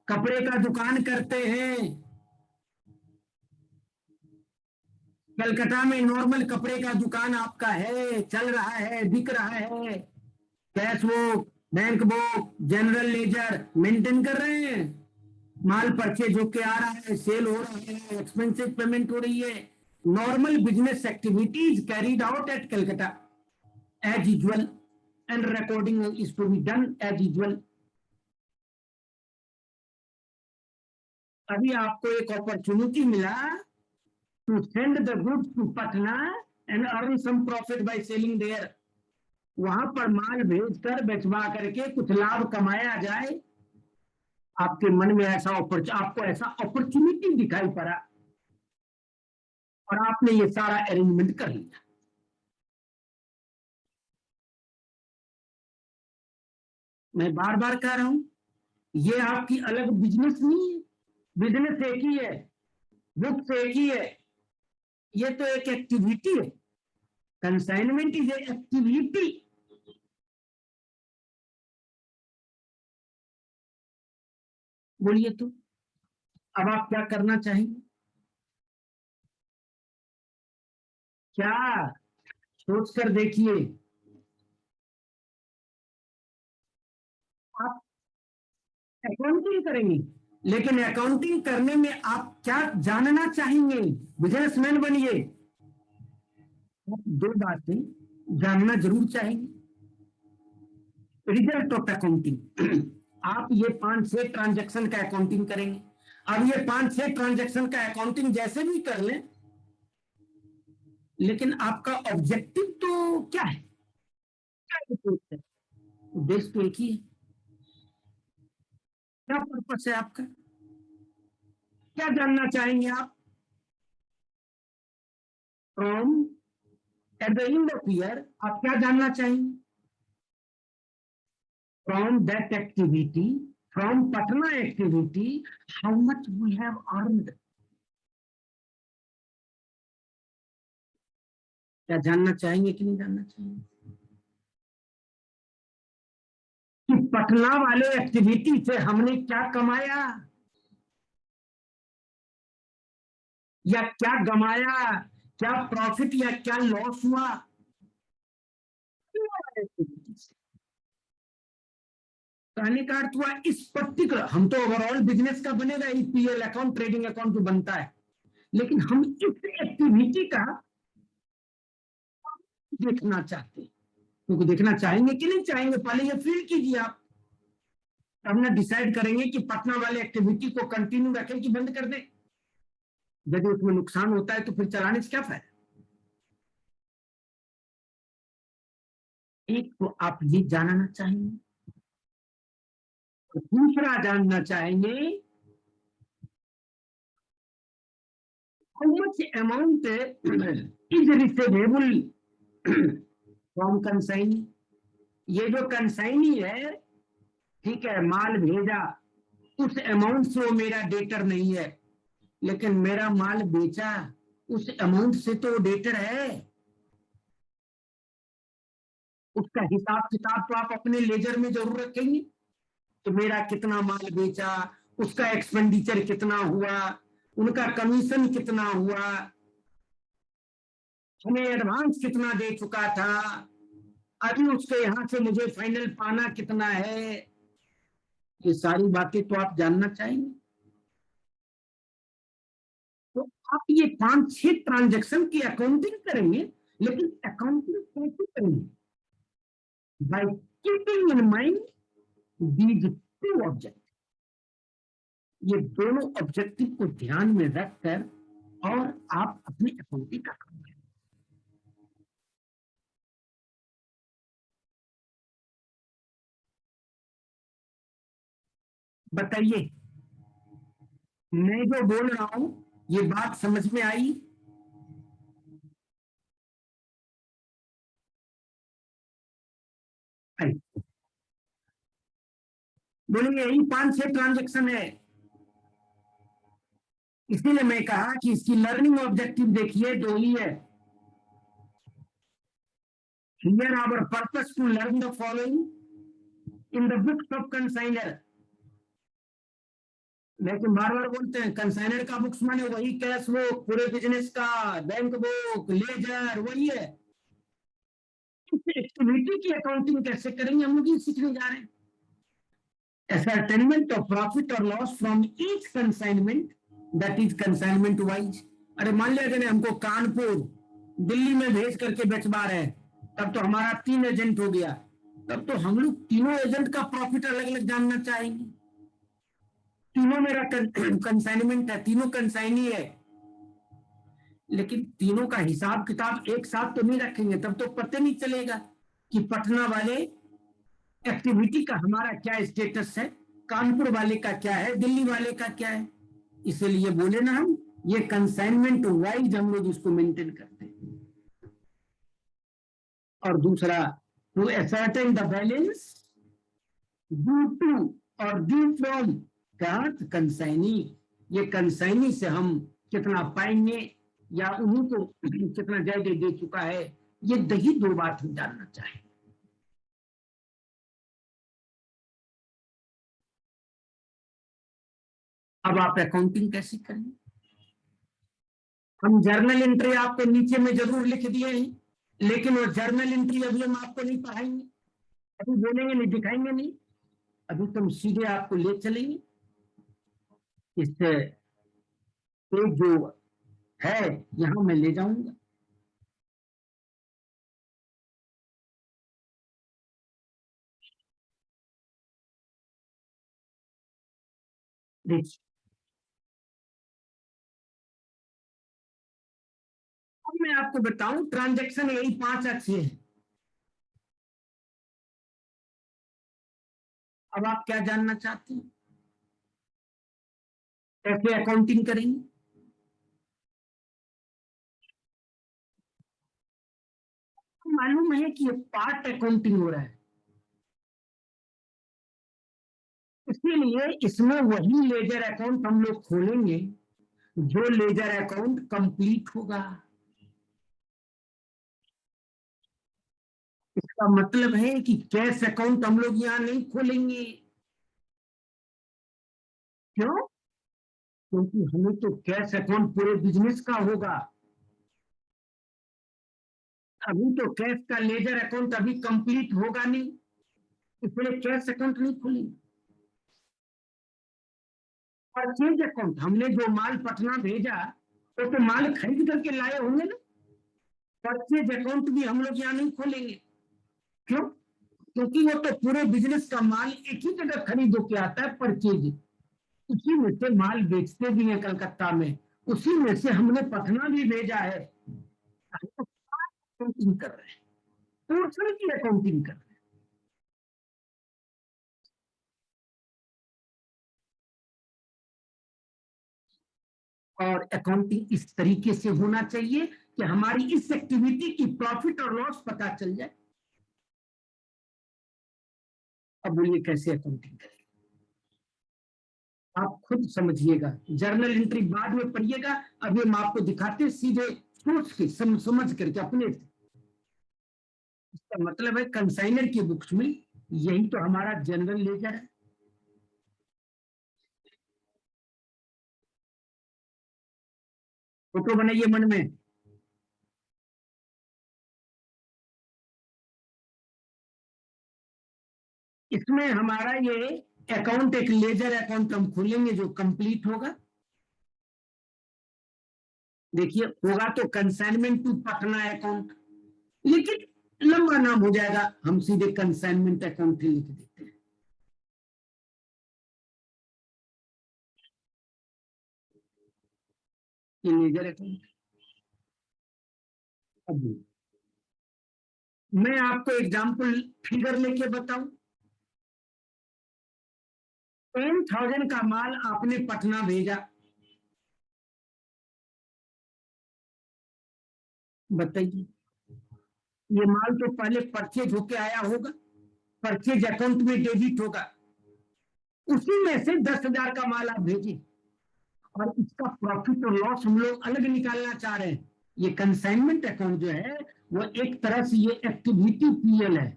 कपड़े का दुकान करते हैं, कलकत्ता में नॉर्मल कपड़े का दुकान आपका है, चल रहा है, बिक रहा है, cash book, bank book, general ledger maintain कर रहे हैं, माल परचेज होके आ रहा है, सेल हो रहा है, एक्सपेंसिव पेमेंट हो रही है, normal business activities carried out at Calcutta as usual and recording is to be done as usual. अभी आपको एक अपॉर्चुनिटी मिला to send the goods to Patna and earn some profit by selling there। वहां पर माल भेजकर बेचवा करके कुछ लाभ कमाया जाए। आपके मन में ऐसा आपको ऐसा अपॉर्चुनिटी दिखाई पड़ा और आपने ये सारा अरेंजमेंट कर लिया। मैं बार बार कह रहा हूं, ये आपकी अलग बिजनेस नहीं है, बिजनेस एक ही है, बुक्स एक ही है, ये तो एक एक्टिविटी है। Consignment is a activity. बोलिए तो अब आप क्या करना चाहेंगे? क्या सोच कर देखिए। आप अकाउंटिंग करेंगे, लेकिन अकाउंटिंग करने में आप क्या जानना चाहेंगे? बिजनेसमैन बनिए, आप दो बातें जानना जरूर चाहेंगे। रिजल्ट ऑफ अकाउंटिंग आप ये 5-6 ट्रांजैक्शन का अकाउंटिंग करेंगे। अब ये 5-6 ट्रांजैक्शन का अकाउंटिंग जैसे भी कर लें, लेकिन आपका ऑब्जेक्टिव तो क्या है? क्या उद्देश्य है? उद्देश्य तो एक ही है। क्या पर्पस है आपका? क्या जानना चाहेंगे आप? From at the end of year आप क्या जानना चाहेंगे? From that activity, from Patna activity, how much we have earned. क्या जानना चाहेंगे कि नहीं जानना चाहेंगे कि पटना वाले एक्टिविटी से हमने क्या कमाया या क्या गमाया, क्या प्रॉफिट या क्या लॉस हुआ? कहने का अर्थ हुआ इस पर्टिकुलर, हम तो ओवरऑल बिजनेस का बनेगा ही, पीएल अकाउंट, ट्रेडिंग अकाउंट जो बनता है, लेकिन हम इस एक्टिविटी का देखना चाहते हैं। क्योंकि देखना चाहेंगे कि नहीं चाहेंगे, पहले ये फील कीजिए आप, तब ना डिसाइड करेंगे कि पटना वाले एक्टिविटी को कंटिन्यू रखें कि बंद कर दें। यदि उसमें नुकसान होता है तो फिर चलाने से क्या फायदा? एक तो आप ये जानना चाहेंगे, और दूसरा जानना चाहेंगे how much amount is receivable from consignee. ये जो कंसाइनी है, ठीक है, माल भेजा, उस अमाउंट से वो मेरा डेटर नहीं है, लेकिन मेरा माल बेचा, उस अमाउंट से तो डेटर है। उसका हिसाब किताब तो आप अपने लेजर में जरूर रखेंगे कि मेरा कितना माल बेचा, उसका एक्सपेंडिचर कितना हुआ, उनका कमीशन कितना हुआ, हमें एडवांस कितना दे चुका था, अभी उसके यहां से मुझे फाइनल पाना कितना है। ये सारी बातें तो आप जानना चाहेंगे। तो आप ये 5-6 ट्रांजैक्शन की अकाउंटिंग करेंगे, लेकिन अकाउंटिंग कैसे करेंगे? By keeping in mind these two object. ये दोनों ऑब्जेक्टिव को ध्यान में रखकर और आप अपनी अकाउंटिंग का काम करें। बताइए, मैं जो बोल रहा हूं ये बात समझ में आई? आई। बोलेंगे यही 5-6 ट्रांजेक्शन है, इसीलिए मैं कहा कि इसकी लर्निंग ऑब्जेक्टिव देखिए दो ही है। Here our purpose to learn the following in the books of consignor। लेकिन बार बार बोलते हैं कंसाइनर का बुक्स माने वही कैश बुक, पूरे बिजनेस का बैंक बुक, लेजर वही है। एक्टिविटी की अकाउंटिंग कैसे करेंगे हम लोग ये सीखने जा रहे हैं। ascertainment of profit or loss from each consignment, that is consignment wise। अरे मान लिया कि हमको कानपुर दिल्ली में भेज करके बेचवा रहे हैं, तब तो हमारा 3 एजेंट हो गया, तब तो हम लोग तीनों एजेंट का प्रॉफिट अलग अलग जानना चाहेंगे। तीनों मेरा कंसाइनमेंट है, तीनों कंसाइनी है, लेकिन तीनों का हिसाब किताब एक साथ तो नहीं रखेंगे, तब तो पता नहीं चलेगा कि पटना वाले एक्टिविटी का हमारा क्या स्टेटस है, कानपुर वाले का क्या है, दिल्ली वाले का क्या है। इसलिए बोले ना हम ये कंसाइनमेंट वाइज हम लोग इसको मेंटेन करते हैं। और दूसरा to ascertain the balance due to और ड्यू फ्रॉम का कंसाइनी। ये कंसाइनी से हम कितना पाएंगे या उन्हीं को कितना ज्यादा दे चुका है, ये दही दो बात हम जानना चाहें। अब आप अकाउंटिंग कैसे करेंगे? हम जर्नल एंट्री आपको नीचे में जरूर लिख दिए हैं, लेकिन वो जर्नल एंट्री अभी हम आपको नहीं पढ़ाएंगे, अभी बोलेंगे नहीं, दिखाएंगे नहीं। अभी तुम सीधे आपको ले चलेंगे इस पे, जो है यहाँ मैं ले जाऊंगा। देखिए, अब मैं आपको बताऊं, ट्रांजैक्शन यही 5 या 6 है। अब आप क्या जानना चाहते हैं, कैसे अकाउंटिंग करेंगे? तो मालूम है कि ये पार्ट अकाउंटिंग हो रहा है, इसीलिए इसमें वही लेजर अकाउंट हम लोग खोलेंगे जो लेजर अकाउंट कंप्लीट होगा। इसका मतलब है कि कैश अकाउंट हम लोग यहाँ नहीं खोलेंगे। क्यों? क्योंकि हमें तो कैश अकाउंट पूरे बिजनेस का होगा। अभी तो कैश का लेजर अकाउंट अभी कंप्लीट होगा नहीं, इसलिए कैश अकाउंट नहीं खोलेंगे। परचेज अकाउंट, हमने जो माल पटना भेजा वो तो माल खरीद करके लाए होंगे ना। परचेज अकाउंट भी हम लोग यहाँ नहीं खोलेंगे। क्यों? क्योंकि वो तो पूरे बिजनेस का माल एक ही जगह खरीदो के आता है, परचेज। उसी में से माल बेचते भी हैं कलकत्ता में, उसी में से हमने पटना भी भेजा है। तो अकाउंटिंग कर रहे हैं, पोर्शन की अकाउंटिंग कर रहे हैं। और अकाउंटिंग इस तरीके से होना चाहिए कि हमारी इस एक्टिविटी की प्रॉफिट और लॉस पता चल जाए। अब बोलिए कैसे अकाउंटिंग करें, आप खुद समझिएगा, जर्नल एंट्री बाद में पढ़िएगा। अभी हम आपको दिखाते सीधे सोच के समझ करके अपने से। इसका मतलब है कंसाइनर की बुक्स में यही तो हमारा जनरल लेजर है। फोटो बनाइए मन में। इसमें हमारा ये अकाउंट एक लेजर अकाउंट हम खोलेंगे जो कंप्लीट होगा। देखिए, होगा तो कंसाइनमेंट टू पटना अकाउंट, लेकिन लंबा नाम हो जाएगा, हम सीधे कंसाइनमेंट अकाउंट ही लिख देते हैं। ये लेजर अकाउंट। अब मैं आपको एग्जाम्पल फिगर लेके बताऊं, 10,000 का माल आपने पटना भेजा, बताइए, ये माल तो पहले परचेज होके आया होगा, परचेज अकाउंट में डेबिट होगा, उसी में से 10,000 का माल आप भेजिए, और इसका प्रॉफिट और लॉस हम लोग अलग निकालना चाह रहे हैं। ये कंसाइनमेंट अकाउंट जो है वो एक तरह से ये एक्टिविटी पीएल है।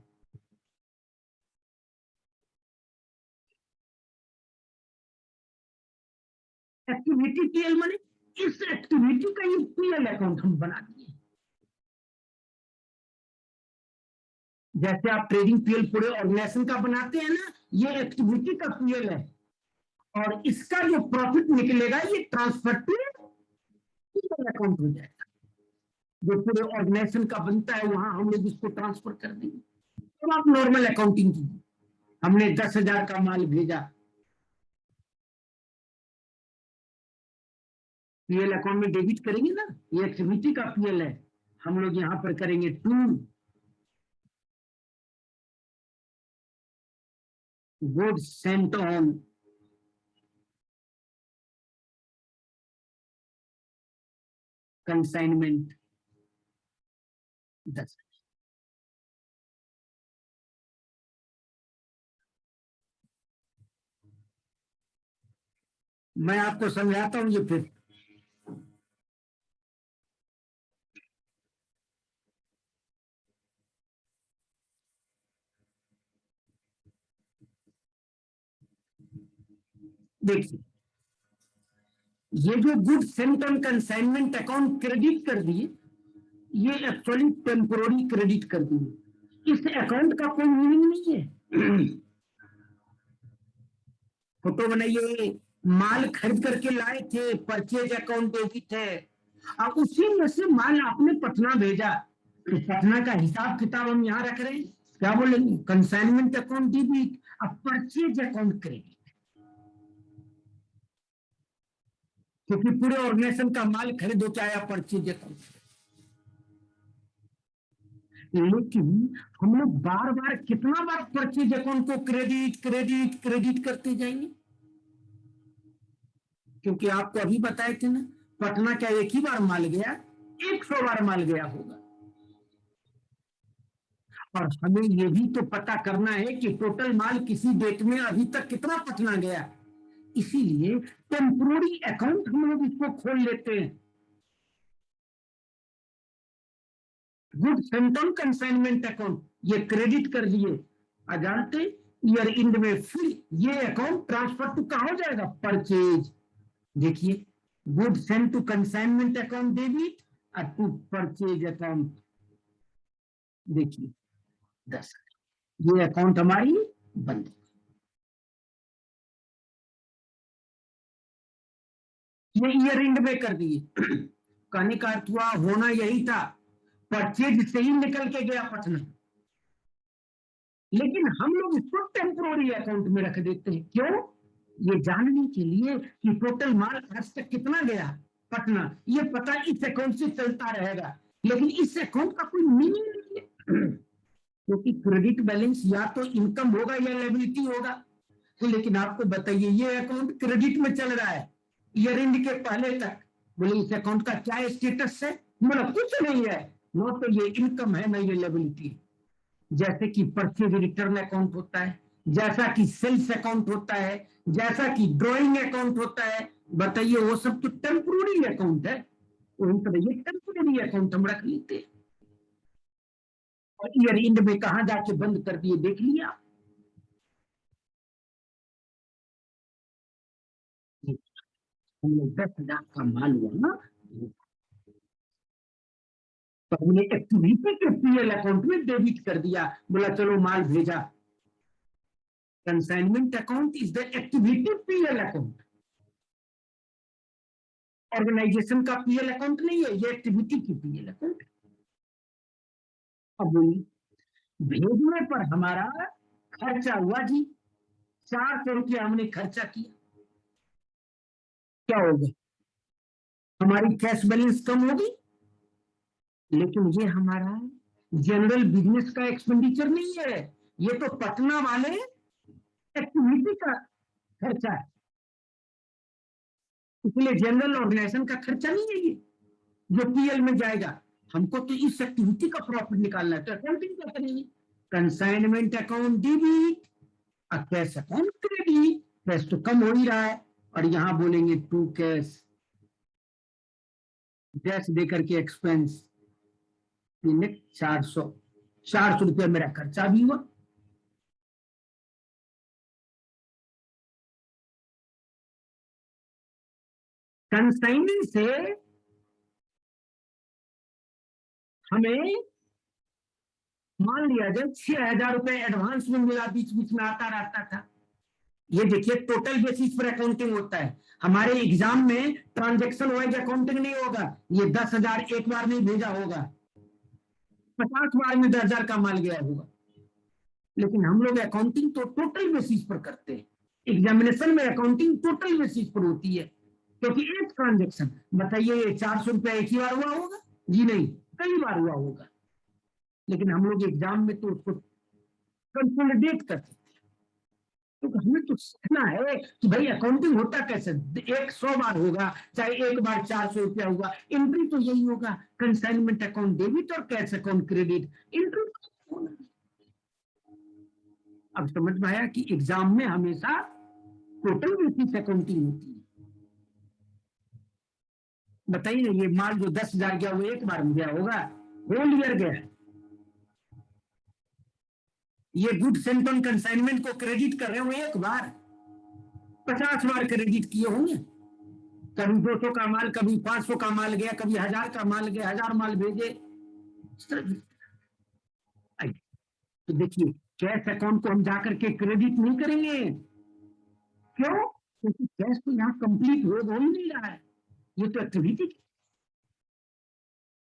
एक्टिविटी पीएल माने इस एक्टिविटी का ये पीएल अकाउंट हम बना दिए। जैसे आप ट्रेडिंग पीएल पूरे ऑर्गेनाइजेशन का बनाते हैं ना, ये एक्टिविटी का पीएल है, और इसका जो प्रॉफिट निकलेगा ये ट्रांसफर टू पीएल अकाउंट हो जाएगा। जो पूरे ऑर्गेनाइजेशन का बनता है वहां हम लोग इसको ट्रांसफर कर देंगे। तो आप नॉर्मल अकाउंटिंग कीजिए, हमने 10,000 का माल भेजा, पीएल अकाउंट में डेबिट करेंगे ना, ये एक्टिविटी का पीएल है, हम लोग यहां पर करेंगे to goods sent on consignment 10। मैं आपको समझाता हूं ये फिर। देखिए, ये जो good sent on consignment account credit कर दिए, ये एक्चुअली टेम्पोररी क्रेडिट कर दिए। इस अकाउंट का कोई मीनिंग नहीं है। फोटो बनाइए, माल खरीद करके लाए थे, परचेज अकाउंट डेबिट है, अब उसी में से माल आपने पटना भेजा, तो पटना का हिसाब किताब हम यहाँ रख रहे हैं, क्या बोलेंगे, कंसाइनमेंट अकाउंट डेबिट, अब परचेज अकाउंट क्रेडिट, क्योंकि पूरे ऑर्गेनाइजेशन का माल खरीद होके आया परचेज अकाउंट। लेकिन हम लोग बार बार कितना बार परचेज अकाउंट को क्रेडिट क्रेडिट क्रेडिट करते जाएंगे, क्योंकि आपको अभी बताए थे ना, पटना का एक ही बार माल गया, 100 बार माल गया होगा। और हमें ये भी तो पता करना है कि टोटल माल किसी डेट में अभी तक कितना पटना गया, इसीलिए टेम्पोररी अकाउंट हम लोग इसको खोल लेते हैं। गुड सेंट्रल कंसाइनमेंट अकाउंट ये क्रेडिट कर दिए, जानते ईयर एंड में फिर ये अकाउंट ट्रांसफर टू कहा हो जाएगा, परचेज। देखिए, good sent to consignment account debit और टू परचेज अकाउंट, देखिए 10, ये अकाउंट हमारी बंद। ये ईयर एंड में कर दिए। कहने का अर्थ हुआ, होना यही था, परचेज से ही निकल के गया पटना, लेकिन हम लोग इसको टेम्पोररी अकाउंट में रख देते हैं। क्यों? ये जानने के लिए कि टोटल माल आज तक कितना गया पटना, ये पता इस अकाउंट से चलता रहेगा, लेकिन इस अकाउंट का कोई मीनिंग नहीं है, क्योंकि क्रेडिट बैलेंस या तो इनकम होगा या लायबिलिटी होगा। तो लेकिन आपको बताइए, ये अकाउंट क्रेडिट में चल रहा है ईयर एंड के पहले तक, बोले इस अकाउंट का क्या स्टेटस है, बोला कुछ नहीं है, न तो ये इनकम है न ये लायबिलिटी। जैसे कि परचेज रिटर्न अकाउंट होता है, जैसा कि सेल्स अकाउंट होता है, जैसा कि ड्राइंग अकाउंट होता है, बताइए वो सब तो टेम्पोररी अकाउंट है, वही तो ये टेम्पोररी अकाउंट हम रख लेते हैं। और ईयर एंड में कहा जाके बंद कर दिए, देख लिया। हम लोग 10,000 का माल हुआ ना, तो हमने एक्टिविटी के पीएल अकाउंट में डेबिट कर दिया, बोला चलो माल भेजा। Consignment account is the activity PL account, organisation का पीएल अकाउंट नहीं है, ये एक्टिविटी की पीएल अकाउंट। अब भेजने पर हमारा खर्चा हुआ जी, 400 रुपया हमने खर्चा किया, क्या होगा, हमारी कैश बैलेंस कम होगी, लेकिन ये हमारा जनरल बिजनेस का एक्सपेंडिचर नहीं है, ये तो पटना वाले एक्टिविटी का खर्चा है, इसलिए जनरल ऑर्गेनाइजेशन का खर्चा नहीं है ये जो पीएल में जाएगा। हमको तो इस एक्टिविटी का प्रॉफिट निकालना है, तो अकाउंटिंग क्या करेंगे, कंसाइनमेंट अकाउंट डेबिट और कैश अकाउंट क्रेडिट, कैश तो कम हो ही रहा है, और यहां बोलेंगे टू कैश, डैश देकर के एक्सपेंस 400 रुपया मेरा खर्चा भी हुआ। कंसाइनिंग से हमें मान लिया जाए 6,000 रुपए एडवांस में मिला, बीच बीच में आता रहता था। ये देखिए टोटल बेसिस पर अकाउंटिंग होता है, हमारे एग्जाम में ट्रांजैक्शन वाइज अकाउंटिंग नहीं होगा, ये 10,000 एक बार नहीं भेजा होगा, 50 बार में 10,000 का माल गया होगा, लेकिन हम लोग अकाउंटिंग तो टोटल बेसिस पर करते हैं। एग्जामिनेशन में अकाउंटिंग टोटल बेसिस पर होती है, क्योंकि एक ट्रांजेक्शन, बताइए ये 400 रुपया एक ही बार हुआ होगा, जी नहीं, कई बार हुआ होगा, लेकिन हम लोग एग्जाम में तो उसको कंसोलिडेट करते हैं। तो हमें तो सीखना है कि भाई अकाउंटिंग होता कैसे, 100 बार होगा, चाहे एक बार 400 रुपया हुआ, एंट्री तो यही होगा, कंसाइनमेंट अकाउंट डेबिट और कैश अकाउंट क्रेडिट, एंट्री तो होना। अब समझ में आया कि एग्जाम में हमेशा टोटल बेसिस अकाउंटिंग होती है। बताइए ये माल जो 10,000 गया वो एक बार में गया होगा, होल ईयर गया, ये गुड सेंट ऑन कंसाइनमेंट को क्रेडिट कर रहे हो एक बार, 50 बार क्रेडिट किए होंगे, कभी 200 का माल, कभी 500 का माल गया, कभी 1000 का माल गया, 1000 माल भेजे। तो देखिए, कैश अकाउंट को हम जाकर के क्रेडिट नहीं करेंगे। क्यों? क्योंकि कैश तो यहाँ कंप्लीट हो ही नहीं रहा है, ये तो एक्टिविटी।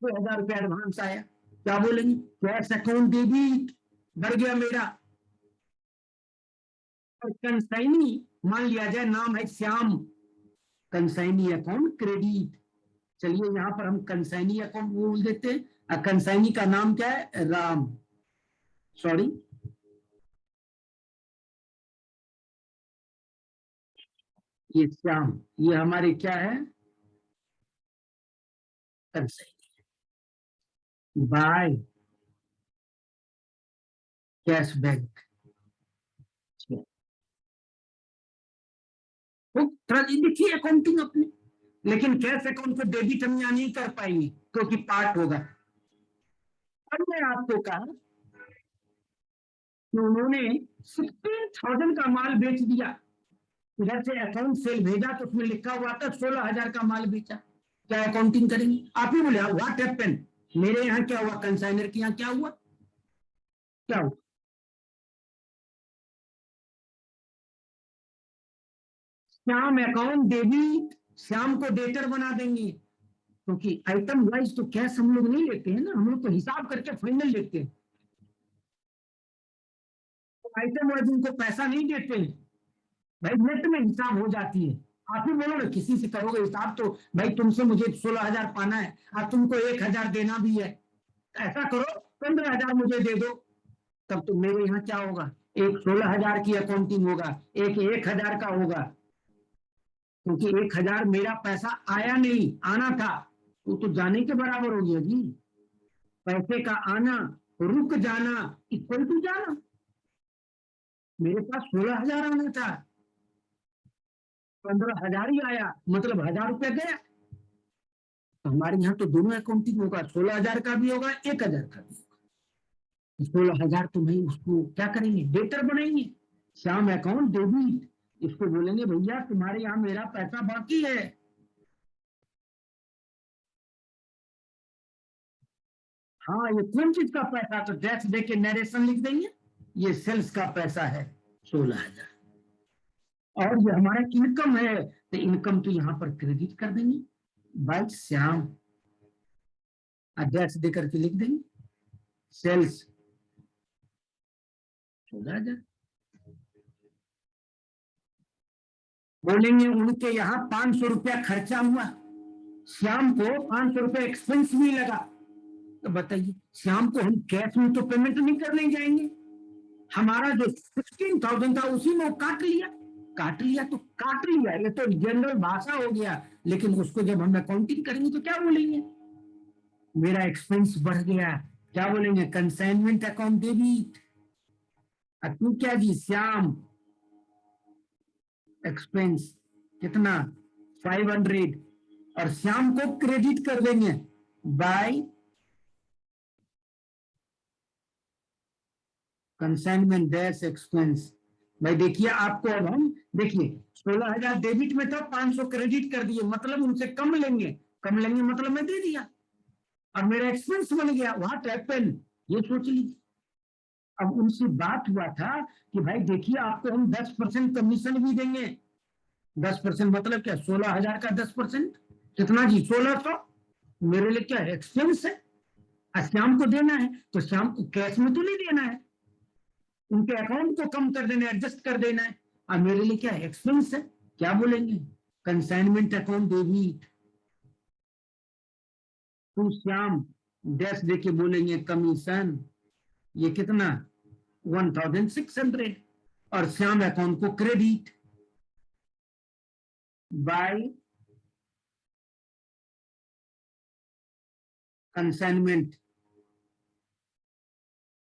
2000 रुपया एडवांस आया, क्या बोलेंगे? कैश अकाउंट डेबिट, बढ़ गया मेरा। और कंसाइनी, मान लिया जाए नाम है श्याम, कंसाइनी अकाउंट क्रेडिट। चलिए यहाँ पर हम कंसाइनी अकाउंट बोल देते हैं। कंसाइनी का नाम क्या है? राम, सॉरी, ये श्याम, ये हमारे क्या है? कंसाइनी। By cash bank. देखिए अकाउंटिंग अपनी, लेकिन कैश अकाउंट को डेबिट हम यहाँ नहीं कर पाएंगे क्योंकि पार्ट होगा। और मैं आपको कहा कि उन्होंने 16,000 का माल बेच दिया, इधर से अकाउंट सेल भेजा तो उसमें लिखा हुआ था 16,000 का माल बेचा। क्या अकाउंटिंग करेंगे? आप ही बोले व्हाट हैपेंड, मेरे यहाँ क्या हुआ, कंसाइनर के यहाँ क्या हुआ? क्या हुआ? श्याम अकाउंट डेबिट, श्याम को डेटर बना देंगे, क्योंकि आइटम वाइज तो कैश हम लोग नहीं लेते हैं ना, हम लोग तो हिसाब करके फाइनल लेते हैं। तो आइटम वाइज उनको पैसा नहीं देते हैं भाई, नेट में हिसाब हो जाती है। आप ही बोलो ना, किसी से करोगे हिसाब तो भाई तुमसे मुझे 16,000 पाना है, अब तुमको 1,000 देना भी है, ऐसा करो 15,000 मुझे दे दो। तब तो मेरे यहाँ क्या होगा? एक 16,000 की अकाउंटिंग होगा, एक 1,000 का होगा, क्योंकि 1,000 मेरा पैसा आया नहीं, आना था, वो तो जाने के बराबर हो गया जी। पैसे का आना, रुक जाना, इक्वल टू जाना। मेरे पास 16,000 आना था, 15,000 ही आया, मतलब 1,000 रुपया गया। तो हमारे यहाँ तो दोनों अकाउंटिंग होगा, 16,000 का भी होगा, 1,000 का भी होगा। 16,000 तो भाई उसको क्या करेंगे? डेटर बनाएंगे, श्याम अकाउंट डेबिट। इसको बोलेंगे भैया तुम्हारे यहाँ मेरा पैसा बाकी है। हाँ, ये कौन चीज का पैसा? तो टैक्स दे के नरेशन लिख देंगे, ये सेल्स का पैसा है 16,000, और ये हमारा इनकम है, तो इनकम तो यहाँ पर क्रेडिट कर देंगे बाय श्याम, टैक्स दे करके लिख देंगे सेल्स 16,000। बोलेंगे उनके यहाँ 500 रुपया खर्चा हुआ, श्याम को 500 रुपया एक्सपेंस भी लगा, तो बताइए श्याम को हम कैश में तो पेमेंट नहीं करने जाएंगे, हमारा जो 16,000 था उसी में काट लिया। काट लिया तो काट लिया, ये तो जनरल भाषा हो गया, लेकिन उसको जब हम अकाउंटिंग करेंगे तो क्या बोलेंगे? मेरा एक्सपेंस बढ़ गया, क्या बोलेंगे? Consignment account debit. तू क्या जी? श्याम एक्सपेंस कितना? 500, और श्याम को क्रेडिट कर देंगे बाय कंसाइनमेंट डैश एक्सपेंस। भाई देखिए आपको, अब हम देखिए 16,000 डेबिट में था, 500 क्रेडिट कर दिए, मतलब उनसे कम लेंगे, कम लेंगे मतलब मैं दे दिया, और मेरा एक्सपेंस बन गया। व्हाट हैपेंड, ये सोच लीजिए। अब उनसे बात हुआ था कि भाई देखिए आपको हम 10% कमीशन भी देंगे। 10% मतलब क्या? 16,000 का 10%, कितना जी? 1,600। मेरे लिए क्या है? एक्सपेंस है, श्याम को देना है, तो श्याम को कैश में तो नहीं देना है, उनके अकाउंट को कम कर देना है, एडजस्ट कर देना है, और मेरे लिए क्या है? एक्सपेंस है। क्या बोलेंगे? Consignment account debit to Shyam, dash देके बोलेंगे कमीशन, ये कितना? 1,600, और श्याम अकाउंट को क्रेडिट बाय कंसाइनमेंट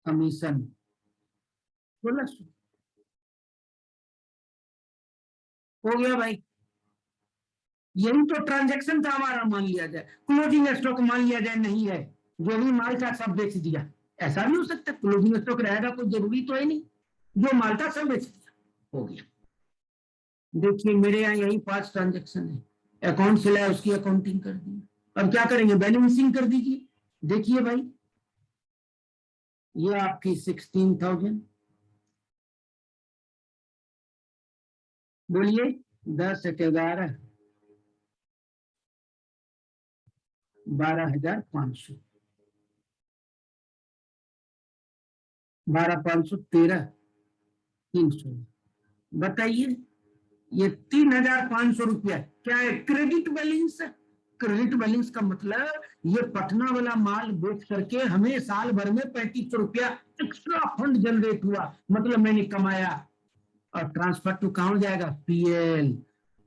कमीशन 1,600। हो गया भाई, यही तो ट्रांजैक्शन था हमारा। मान लिया जाए क्लोजिंग स्टॉक, मान लिया जाए नहीं है, जो भी माल था सब बेच दिया, ऐसा भी हो सकता है। क्लोजिंग स्टॉक रहेगा कोई जरूरी तो है नहीं, जो माल था सब बेच दिया, हो गया। देखिए मेरे यहाँ यही 5 ट्रांजैक्शन है, अकाउंट से लाया उसकी अकाउंटिंग कर दी। अब क्या करेंगे, बैलेंसिंग कर दीजिए। देखिए भाई, ये आपकी 16,000, बोलिए 10 एक 11, 12,500, 12,500, 13,300। बताइए, ये 3,500 रुपया क्या है, क्रेडिट बैलेंस है। क्रेडिट बैलेंस का मतलब ये पटना वाला माल बेच करके हमें साल भर में 3,500 रुपया एक्स्ट्रा फंड जनरेट हुआ, मतलब मैंने कमाया। और ट्रांसफर टू कहां जाएगा, पीएल।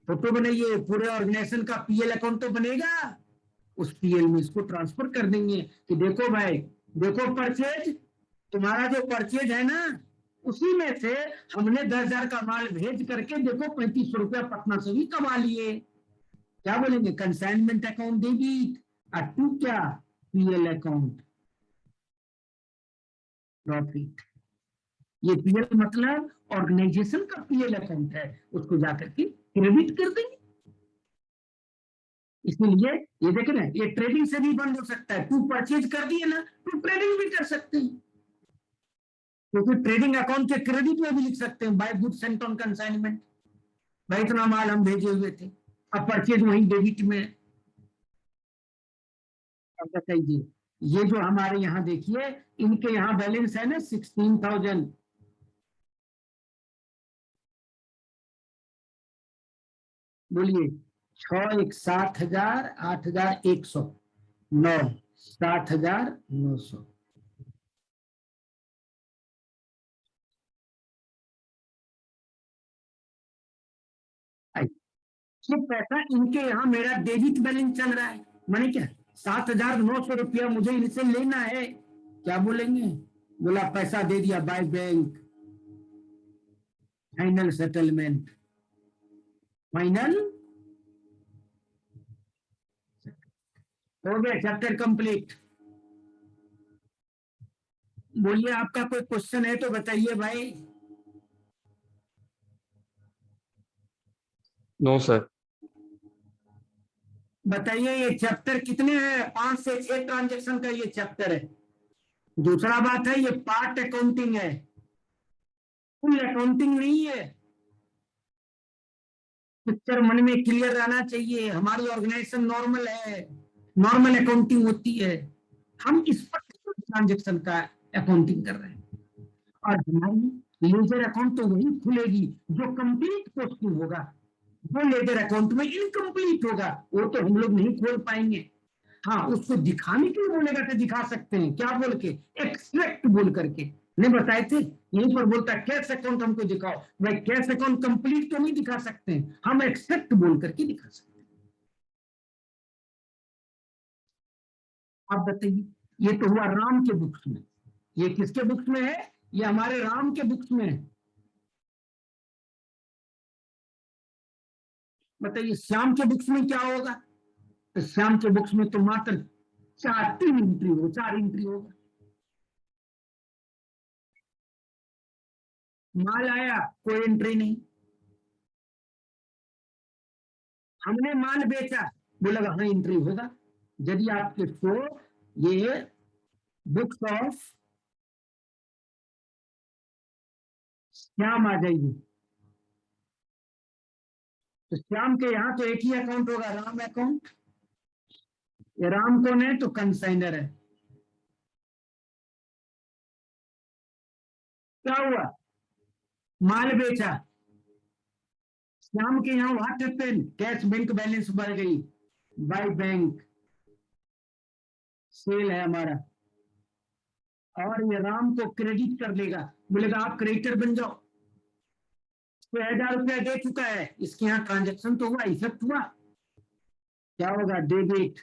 फोटो बनाइए, पूरे ऑर्गेनाइजेशन का पीएल अकाउंट तो बनेगा, उस पीएल में इसको ट्रांसफर कर देंगे कि देखो भाई, देखो परचेज, तुम्हारा जो परचेज है ना, उसी में से हमने 10,000 का माल भेज करके देखो 3,500 रुपया पटना से भी कमा लिए। क्या बोलेंगे, कंसाइनमेंट अकाउंट डेबिट, और टू क्या, पीएल अकाउंट प्रॉफिट। ये पीएल मतलब ऑर्गेनाइजेशन का पीएल अकाउंट है, उसको जाकर के क्रेडिट कर देंगे। इसलिए ये देखे ना, ये ट्रेडिंग से भी बंद हो सकता है, टू परचेज कर दिए ना, टू ट्रेडिंग भी कर सकते हैं, क्योंकि ट्रेडिंग अकाउंट के क्रेडिट में भी लिख सकते हैं, by goods sent on consignment, भाई इतना माल हम भेजे हुए थे, अब परचेज वहीं डेबिट में। अब बताइए, ये जो हमारे यहाँ देखिए, इनके यहाँ बैलेंस है ना 16,000, बोलिए 6 एक 7,000, 8,100, 9 7,900। ये पैसा इनके यहाँ मेरा डेबिट बैलेंस चल रहा है, माने क्या, 7,900 रुपया मुझे इनसे लेना है। क्या बोलेंगे, बोला पैसा दे दिया by bank, final settlement, final हो गया, चैप्टर कंप्लीट। बोलिए, आपका कोई क्वेश्चन है तो बताइए भाई। No, sir. बताइए, ये चैप्टर कितने हैं, 5 से 6 ट्रांजेक्शन का ये चैप्टर है। दूसरा बात है, ये पार्ट अकाउंटिंग है, फुल अकाउंटिंग नहीं है। पिक्चर मन में क्लियर रहना चाहिए, हमारी ऑर्गेनाइजेशन नॉर्मल है, नॉर्मल अकाउंटिंग होती है, हम इस पर्टिकुलर ट्रांजेक्शन का अकाउंटिंग कर रहे हैं। और हमारी लेजर अकाउंट तो वही खुलेगी जो कंप्लीट पोस्टिंग होगा, जो लेजर अकाउंट में इनकम्प्लीट होगा वो तो हम लोग नहीं खोल पाएंगे। हाँ, उसको दिखाने के लिए बोलेगा तो दिखा सकते हैं, क्या बोल के, एक्सट्रैक्ट बोल करके, नहीं बताए थे, यहीं पर बोलता है कैश अकाउंट हमको दिखाओ, भाई कैश अकाउंट कंप्लीट तो नहीं दिखा सकते हैं, हम एक्सट्रैक्ट बोल करके दिखा सकते हैं। आप बताइए, ये तो हुआ राम के बुक्स में, ये किसके बुक्स में है, ये हमारे राम के बुक्स में है। बताइए, श्याम के बुक्स में क्या होगा, तो श्याम के बुक्स में तो मात्र 4 3 एंट्री हो, 4 एंट्री होगा। माल आया, कोई एंट्री नहीं, हमने माल बेचा, बोला हाँ एंट्री होगा। यदि आप इसको, ये बुक्स ऑफ श्याम आ जाइए, तो श्याम के यहाँ तो एक ही अकाउंट होगा, राम अकाउंट। ये राम कौन है, तो कंसाइनर है। क्या हुआ, माल बेचा, श्याम के यहाँ what happened, cash bank balance बढ़ गई, बाय बैंक सेल है हमारा, और ये राम को क्रेडिट कर लेगा, बोलेगा आप क्रेडिटर बन जाओ, 6,000 रुपया दे चुका है, इसके यहाँ ट्रांजेक्शन तो हुआ, इफेक्ट हुआ, क्या होगा, डेबिट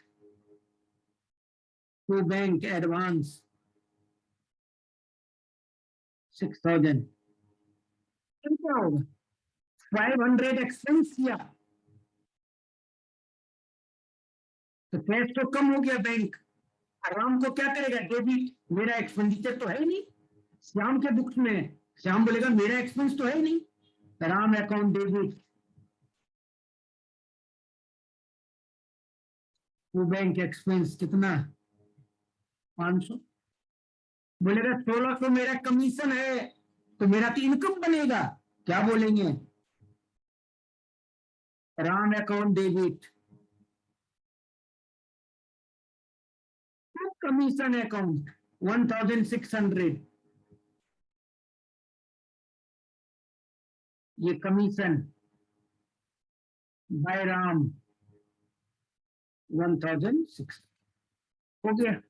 टू बैंक एडवांस 6,000। क्या होगा, 500 एक्सपेंस किया, तो कैश तो कम हो गया बैंक, राम को क्या करेगा, डेबिट, मेरा एक्सपेंडिचर तो है ही नहीं, श्याम के बुक्स में है, श्याम बोलेगा मेरा एक्सपेंस तो है ही नहीं, राम अकाउंट डेबिट वो बैंक एक्सपेंस कितना, 500। बोलेगा 1600 मेरा कमीशन है, तो मेरा तो इनकम बनेगा, क्या बोलेंगे, Ram account debit, commission account 1600, ये कमीशन बाय राम 1600 हो गया।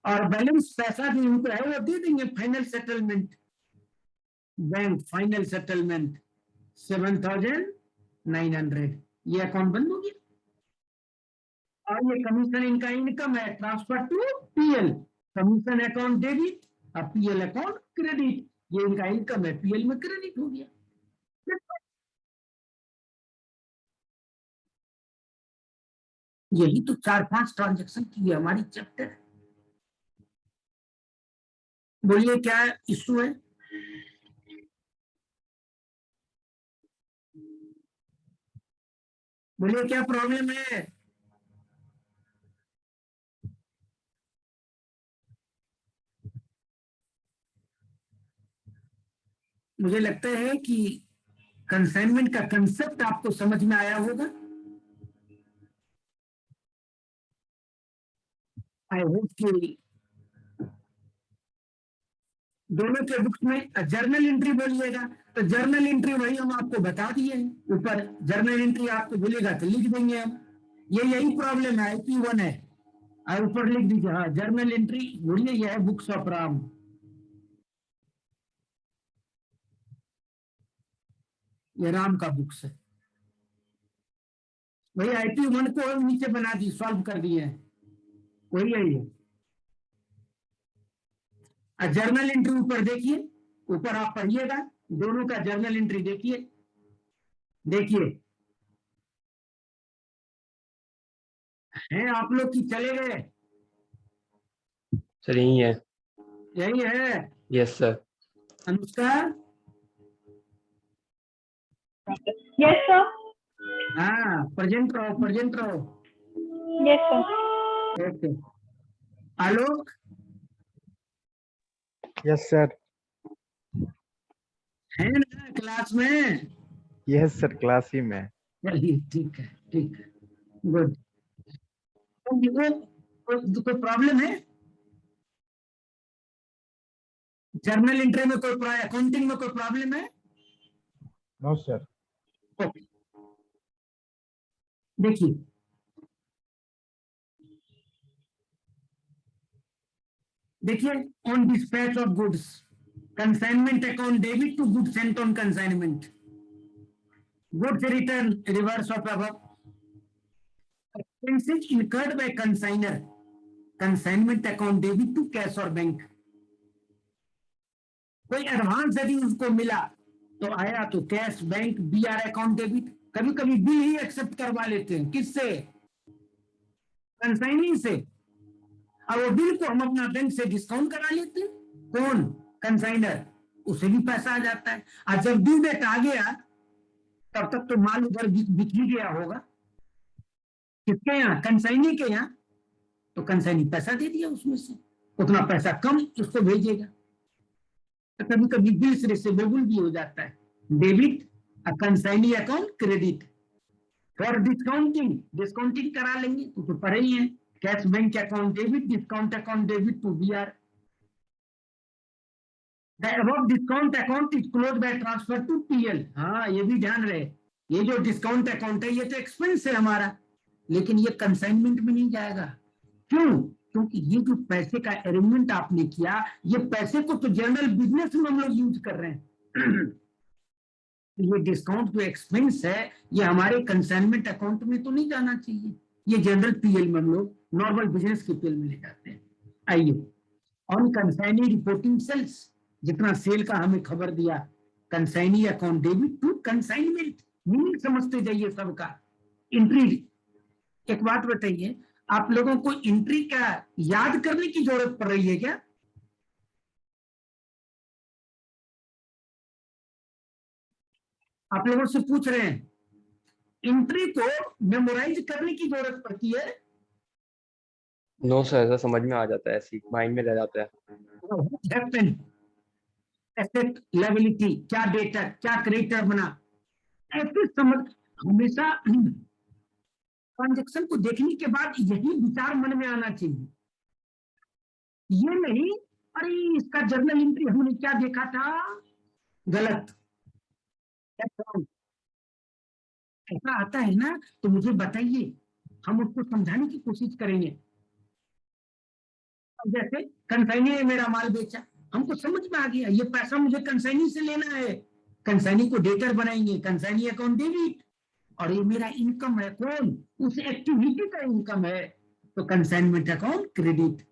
और बैलेंस पैसा जो उनको है वो दे देंगे final settlement, bank final settlement 7900, ये अकाउंट बंद हो गया। और ये कमीशन इनका इनकम है, transfer to PL, commission account debit और पीएल अकाउंट क्रेडिट, ये इनका इनकम है, पीएल में क्रेडिट हो गया। यही तो 4-5 ट्रांजेक्शन की है हमारी चैप्टर। बोलिए क्या इशू है। बोलिए क्या प्रॉब्लम है। मुझे लगता है कि कंसाइनमेंट का कंसेप्ट आपको समझ में आया होगा। आई होप कि दोनों के बुक्स में जर्नल एंट्री बोलिएगा, तो जर्नल एंट्री वही हम आपको बता दिए हैं, ऊपर जर्नल एंट्री आपको बोलेगा तो लिख देंगे हम, ये यही प्रॉब्लम है, IP1 है, और ऊपर लिख दीजिए हाँ जर्नल एंट्री, बोलिए यह है बुक्स ऑफ राम। ये राम का बुक्स है, वही IP1 को हम नीचे बना दी, सॉल्व कर दिए हैं, वही है ये। जर्नल एंट्री ऊपर देखिए, ऊपर आप पढ़िएगा, दोनों का जर्नल एंट्री देखिए, देखिए हैं आप लोग की चले गए, सर यही है। यही है। Yes sir. Anushka, Yes, sir. हाँ प्रेजेंट रहो, प्रेजेंट रहो। Yes, sir. ओके, आलोक यस सर। है ना क्लास में। यस सर, क्लास ही में। चलिए ठीक है, ठीक है, गुड। कोई प्रॉब्लम है जर्नल एंट्री में, कोई अकाउंटिंग में कोई प्रॉब्लम है। No sir. ओके, देखिए देखिए, on dispatch of goods, consignment account debit to goods sent on consignment, goods return reverse of above, expenses incurred by consigner, consignment account debit to cash और बैंक। कोई एडवांस यदि उसको मिला तो आया तो cash, bank, BR account debit, कभी कभी बिल ही एक्सेप्ट करवा लेते हैं, किससे, कंसाइनिंग से, और वो बिल को हम अपना बैंक से डिस्काउंट करा लेते हैं, कौन, कंसाइनर, उसे भी पैसा आ जाता है। और जब ड्यू डेट आ गया तब तक तो माल उधर बिक ही गया होगा, किसके यहाँ, कंसाइनी के यहाँ, तो कंसाइनी पैसा दे दिया उसमें से, उतना पैसा कम उसको भेजेगा, तो कभी कभी बिल रिसीवेबल भी हो जाता है, debit consignee account credit. For discounting, discounting करा लेंगे तो पढ़े ही है, cash bank account debit, discount account debit to BR। The above discount account is closed by transfer to PL। हाँ ये भी ध्यान रहे, ये जो डिस्काउंट अकाउंट है ये तो एक्सपेंस है हमारा, लेकिन ये कंसाइनमेंट में नहीं जाएगा। क्यों, क्योंकि ये जो पैसे का अरेंजमेंट आपने किया, ये पैसे को तो जनरल बिजनेस में हम लोग यूज कर रहे हैं। ये डिस्काउंट जो एक्सपेंस है ये हमारे कंसाइनमेंट अकाउंट में तो नहीं जाना चाहिए, ये जनरल PL में हम लोग नॉर्मल बिजनेस के PL में ले जाते हैं। आइए, ऑन कंसाइनी रिपोर्टिंग सेल्स, जितना सेल का हमें खबर दिया, consignee account debit to consignment, meaning समझते जाइए सबका। एंट्री, एक बात बताइए, आप लोगों को एंट्री का याद करने की जरूरत पड़ रही है क्या, आप लोगों से पूछ रहे हैं, एंट्री को मेमोराइज करने की जरूरत पड़ती है। नो सर, ऐसा समझ में आ जाता है, ऐसी माइंड में रह जाता है। What happened? एसेट लायबिलिटी, क्या डेटा, क्या क्रेडिटर बना, ऐसे समझ। हमेशा ट्रांजेक्शन को देखने के बाद यही विचार मन में आना चाहिए, ये नहीं अरे इसका जर्नल एंट्री हमने क्या देखा था गलत। ऐसा आता है ना तो मुझे बताइए, हम उसको समझाने की कोशिश करेंगे। अब जैसे कंसाइनी ने मेरा माल बेचा, हमको समझ में आ गया ये पैसा मुझे कंसाइनी से लेना है, कंसाइनी को डेटर बनाएंगे, कंसाइनी अकाउंट डेबिट, और ये मेरा इनकम है, कौन, उस एक्टिविटी का इनकम है, तो कंसाइनमेंट अकाउंट क्रेडिट।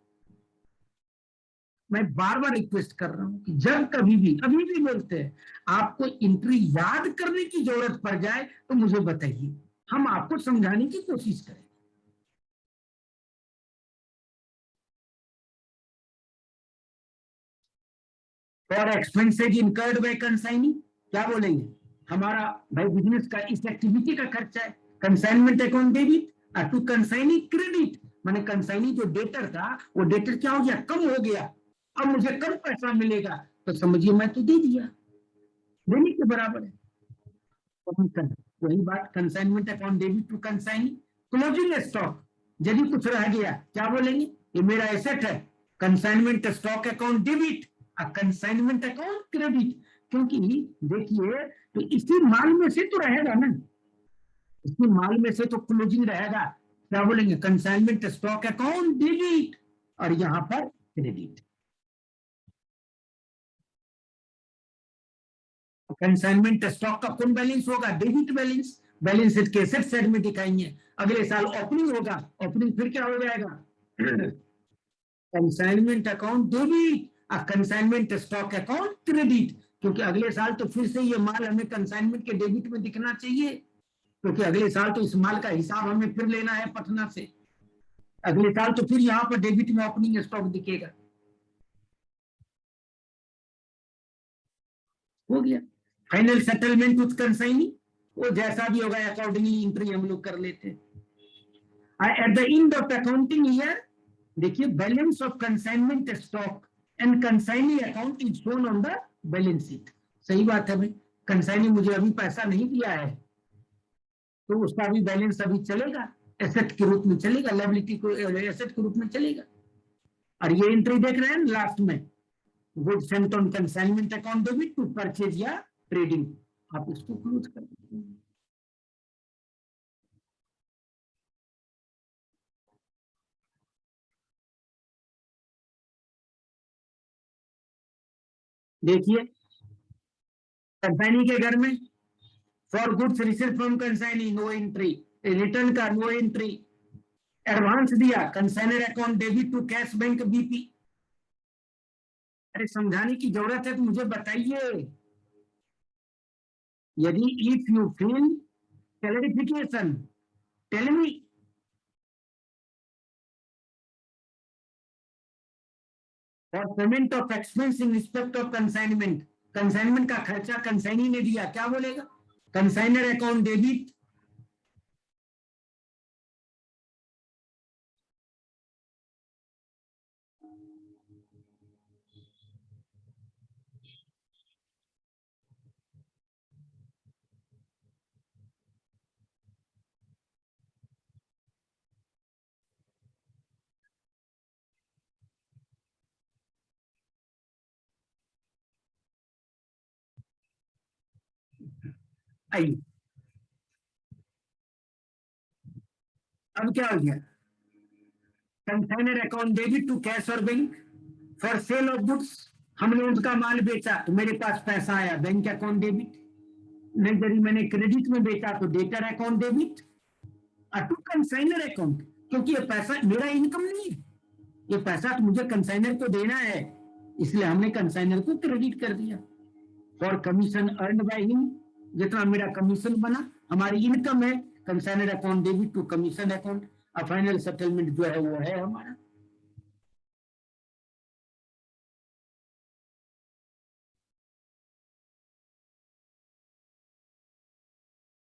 मैं बार बार रिक्वेस्ट कर रहा हूं कि जब कभी भी अभी भी बोलते हैं आपको एंट्री याद करने की जरूरत पड़ जाए तो मुझे बताइए, हम आपको समझाने की कोशिश करें। और एक्सपेंसेज इनकर्ड बाय कंसाइनी, क्या बोलेंगे, हमारा भाई बिजनेस का इस एक्टिविटी का खर्चा है, consignment account debit to consignee credit, माने कंसाइनी जो डेटर था वो डेटर क्या हो गया, कम हो गया, अब मुझे कम पैसा मिलेगा, तो समझिए मैं तो दे दिया, देने के बराबर है। वही बात, consignment account debit to consignee, closing stock, यदि कुछ रह गया क्या बोलेंगे, ये मेरा एसेट है, consignment stock account debit, consignment account credit, क्योंकि देखिए तो इसी माल में से तो रहेगा ना, इसी माल में से तो क्लोजिंग रहेगा, क्या बोलेंगे, कंसाइनमेंट स्टॉक अकाउंट डेबिट, और यहां पर क्रेडिट। कंसाइनमेंट स्टॉक का कौन बैलेंस होगा, डेबिट बैलेंस, बैलेंस शीट के एसेट साइड में दिखाएंगे, अगले साल ओपनिंग होगा, ओपनिंग फिर क्या हो जाएगा, कंसाइनमेंट अकाउंट डेबिट और कंसाइनमेंट स्टॉक अकाउंट क्रेडिट, क्योंकि अगले साल तो फिर से ये माल हमें कंसाइनमेंट के डेबिट में दिखना चाहिए, क्योंकि अगले साल तो इस माल का हिसाब हमें फिर लेना है पटना से, अगले साल तो फिर यहाँ पर डेबिट में ओपनिंग स्टॉक दिखेगा। हो गया फाइनल सेटलमेंट विथ कंसाइनी, वो जैसा भी होगा अकॉर्डिंगली एंट्री हम लोग कर लेते हैं। At the end of accounting year, देखिए balance of consignment stock and consignee account is shown on the balance sheet. सही बात है भाई, कंसाइनी मुझे अभी पैसा नहीं दिया है तो उसका भी बैलेंस अभी चलेगा, एसेट के रूप में चलेगा, लायबिलिटी को एसेट के रूप में चलेगा। और ये एंट्री देख रहे हैं लास्ट में, good sent on consignment account debit to purchase या ट्रेडिंग, आप इसको क्लोज कर देते हैं। देखिए कंसाइनी के घर में for goods receive from consignee no entry, return का नो एंट्री, एडवांस दिया consignor account debit to cash bank BP. अरे समझाने की जरूरत है तो मुझे बताइए, यदि if you feel clarification tell me. और payment of expense in respect of consignment, consignment का खर्चा कंसाइनी ने दिया, क्या बोलेगा, कंसाइनर अकाउंट डेबिट, आइए अब क्या हो गया, consignor account debit to cash और bank for sale of goods, हमने उनका माल बेचा तो मेरे पास पैसा आया, बैंक अकाउंट डेबिट, नहीं यदि मैंने क्रेडिट में बेचा तो debtor account debit, to consigner account, क्योंकि ये पैसा मेरा इनकम नहीं है, ये पैसा तो मुझे कंसाइनर को देना है, इसलिए हमने कंसाइनर को क्रेडिट कर दिया। For commission earn by him, जितना मेरा कमीशन बना, हमारी इनकम है, consigner account debit to commission account, और फाइनल सेटलमेंट जो है वो है हमारा।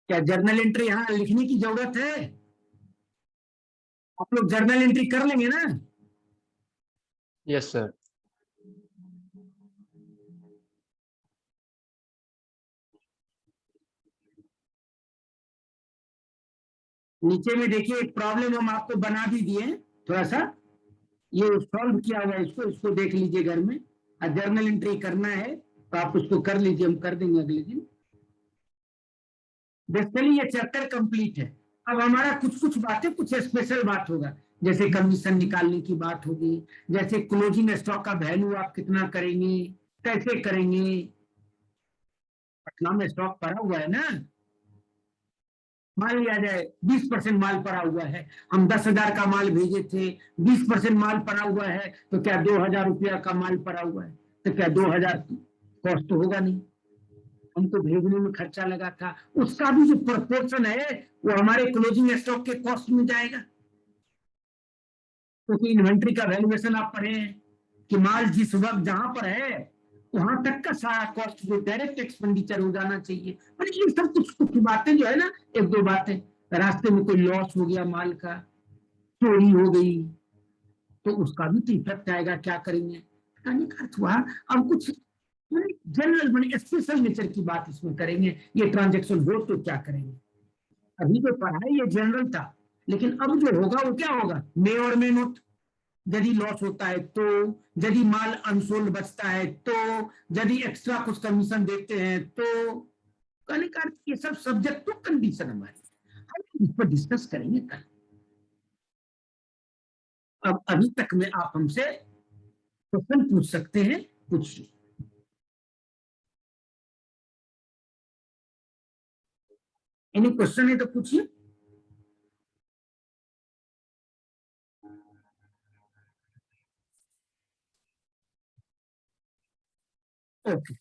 क्या जर्नल एंट्री यहां लिखने की जरूरत है, आप लोग जर्नल एंट्री कर लेंगे ना? Yes sir. नीचे में देखिए एक प्रॉब्लम हम आपको बना भी दिए हैं, थोड़ा सा ये सॉल्व किया हुआ है, इसको देख लीजिए घर में। जर्नल एंट्री करना है तो आप उसको कर लीजिए, हम कर देंगे अगले दिन। बेसिकली ये चैप्टर कंप्लीट है। अब हमारा कुछ बातें, कुछ स्पेशल बात होगा, जैसे कमीशन निकालने की बात होगी, जैसे क्लोजिंग स्टॉक का वैल्यू आप कितना करेंगे, कैसे करेंगे। पटना में स्टॉक पड़ा हुआ है ना, मान लिया जाए 20% माल पड़ा हुआ है, हम 10,000 का माल भेजे थे, 20% माल पड़ा हुआ है, तो क्या 2,000 रुपया का माल पड़ा हुआ है, तो क्या 2,000 कॉस्ट तो होगा नहीं, हमको भेजने में खर्चा लगा था, उसका भी जो प्रोपोर्शन है वो हमारे क्लोजिंग स्टॉक के कॉस्ट में जाएगा। क्योंकि इन्वेंट्री का वैल्यूएशन आप पढ़े हैं कि माल जिस वक्त जहां पर है वहां तक का सारा कॉस्ट जो डायरेक्ट एक्सपेंडिचर हो जाना चाहिए। पर ये सब कुछ बातें जो है ना, एक दो बातें, रास्ते में कोई लॉस हो गया, माल का चोरी हो गई, तो उसका भी तो इफेक्ट आएगा, क्या करेंगे। कहने का अर्थ हुआ अब कुछ जनरल बने स्पेशल नेचर की बात इसमें करेंगे, ये ट्रांजेक्शन हो तो क्या करेंगे। अभी जो पढ़ा है ये जनरल था, लेकिन अब जो होगा वो क्या होगा, मे और मे नोट। यदि लॉस होता है तो, यदि माल अनसोल्ड बचता है तो, यदि एक्स्ट्रा कुछ कमीशन देते हैं तो, कहने का अर्थ ये सब सब्जेक्ट टू कंडीशन हमारी, हम इस पर डिस्कस करेंगे कल। अब अभी तक में आप हमसे क्वेश्चन पूछ सकते हैं, कुछ एनी क्वेश्चन है तो पूछिए। ओके,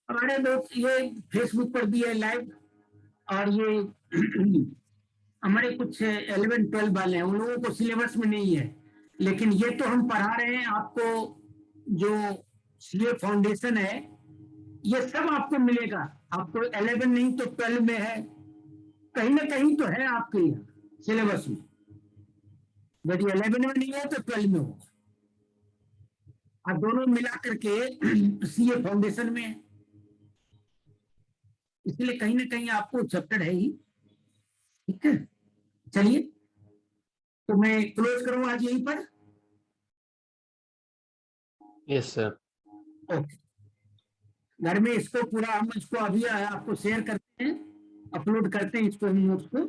हमारे लोग ये फेसबुक पर भी है लाइव, और ये हमारे कुछ 11-12 वाले हैं, उन लोगों को सिलेबस में नहीं है, लेकिन ये तो हम पढ़ा रहे हैं आपको। जो सीए फाउंडेशन है ये सब आपको मिलेगा, आपको 11 नहीं तो 12 में है, कहीं ना कहीं तो है आपके यहाँ सिलेबस में। यदि 11 में नहीं है तो 12 में होगा, और दोनों मिला करके सीए फाउंडेशन में है, इसलिए कहीं ना कहीं आपको चैप्टर है ही। ठीक है, चलिए तो मैं क्लोज करूँ आज यहीं पर। Yes sir. ओके, घर में इसको पूरा हम इसको अभी आपको शेयर करते हैं, अपलोड करते हैं इसको, हम नोट्स को,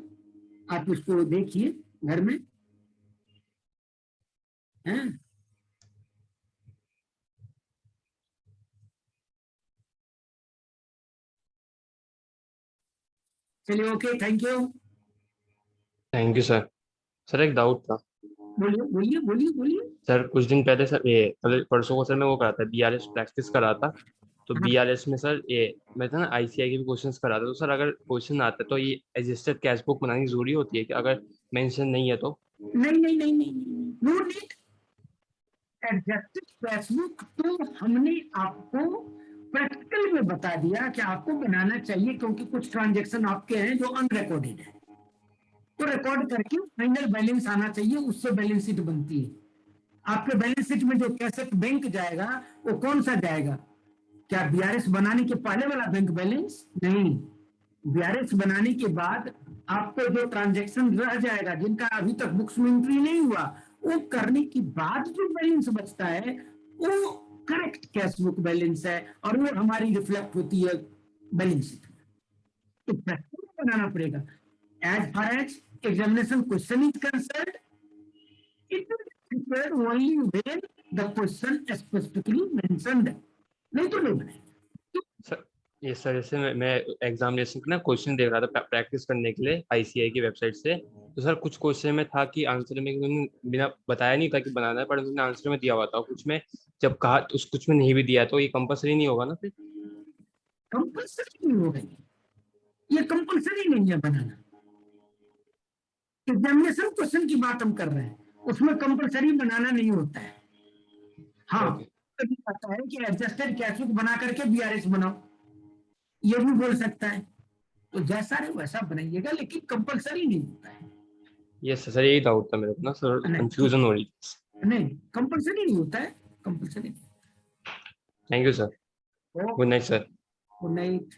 आप इसको देखिए घर में, हैं। चलिए, okay, thank you. Thank you sir. Sir एक डाउट था। बोलिए बोलिए बोलिए बोलिए। सर कुछ दिन पहले सर ये कल परसों को सर मैं वो करा था, बीआरएस प्रैक्टिस करा था। तो हाँ। बीआरएस में सर ये मैं था ना आईसीआई के भी क्वेश्चंस करा था। तो सर अगर क्वेश्चन आता है तो ये एडजस्टेड कैश बुक बनानी जरूरी होती है कि अगर मेंशन नहीं है तो? नहीं नहीं नहीं नहीं, no need. Adjusted cash book तो हमने आपको प्रैक्टिकल में बता दिया कि आपको बनाना चाहिए, क्योंकि कुछ ट्रांजेक्शन आपके हैं जो अनरिकॉर्डेड है, तो रिकॉर्ड करके फाइनल बैलेंस आना चाहिए, उससे बैलेंस शीट बनती है। आपके बैलेंस शीट में जो कैश बैंक जाएगा वो कौन सा जाएगा, क्या बीआरएस बनाने के पहले वाला बैंक बैलेंस? नहीं, बीआरएस बनाने के बाद आपको जो ट्रांजैक्शन रह जाएगा, जिनका अभी तक बुक्स में एंट्री नहीं हुआ, वो करने के बाद जो बैलेंस बचता है वो करेक्ट कैश बुक बैलेंस है, और वो हमारी रिफ्लेक्ट होती है बैलेंस शीट में। तो प्रैक्टिकल बनाना पड़ेगा। As far as examination question is concerned, it will be prepared only when the question specifically mentioned, नहीं तो नहीं बनेगा। सर ये सर जैसे मैं एग्जामिनेशन का ना क्वेश्चन देख रहा था प्रैक्टिस करने के लिए आईसीआई की वेबसाइट से। तो सर कुछ क्वेश्चन में था कि आंसर में उन्होंने बिना बताया नहीं था कि बनाना है, पर उन्होंने आंसर में दिया हुआ था। कुछ में जब कहा उस कुछ में नहीं भी दिया तो ये कंपलसरी नहीं होगा ना फिर? कंपल्सरी नहीं होगा, ये कंपल्सरी नहीं है बनाना। एग्जामिनेशन क्वेश्चन की बात हम कर रहे हैं, उसमें कंपल्सरी बनाना नहीं होता है। हाँ, ओके। कभी आता है कि एडजस्टेड कैश बुक बना करके बीआरएस बनाओ, ये भी बोल सकता है, तो जैसा रहे वैसा बनाइएगा, लेकिन कंपल्सरी नहीं होता है। यस सर, यही डाउट था मेरे को ना सर, नहीं, कंफ्यूजन हो रही थी। नहीं कंपल्सरी नहीं होता है, compulsory. Thank you sir, good night sir. Good night.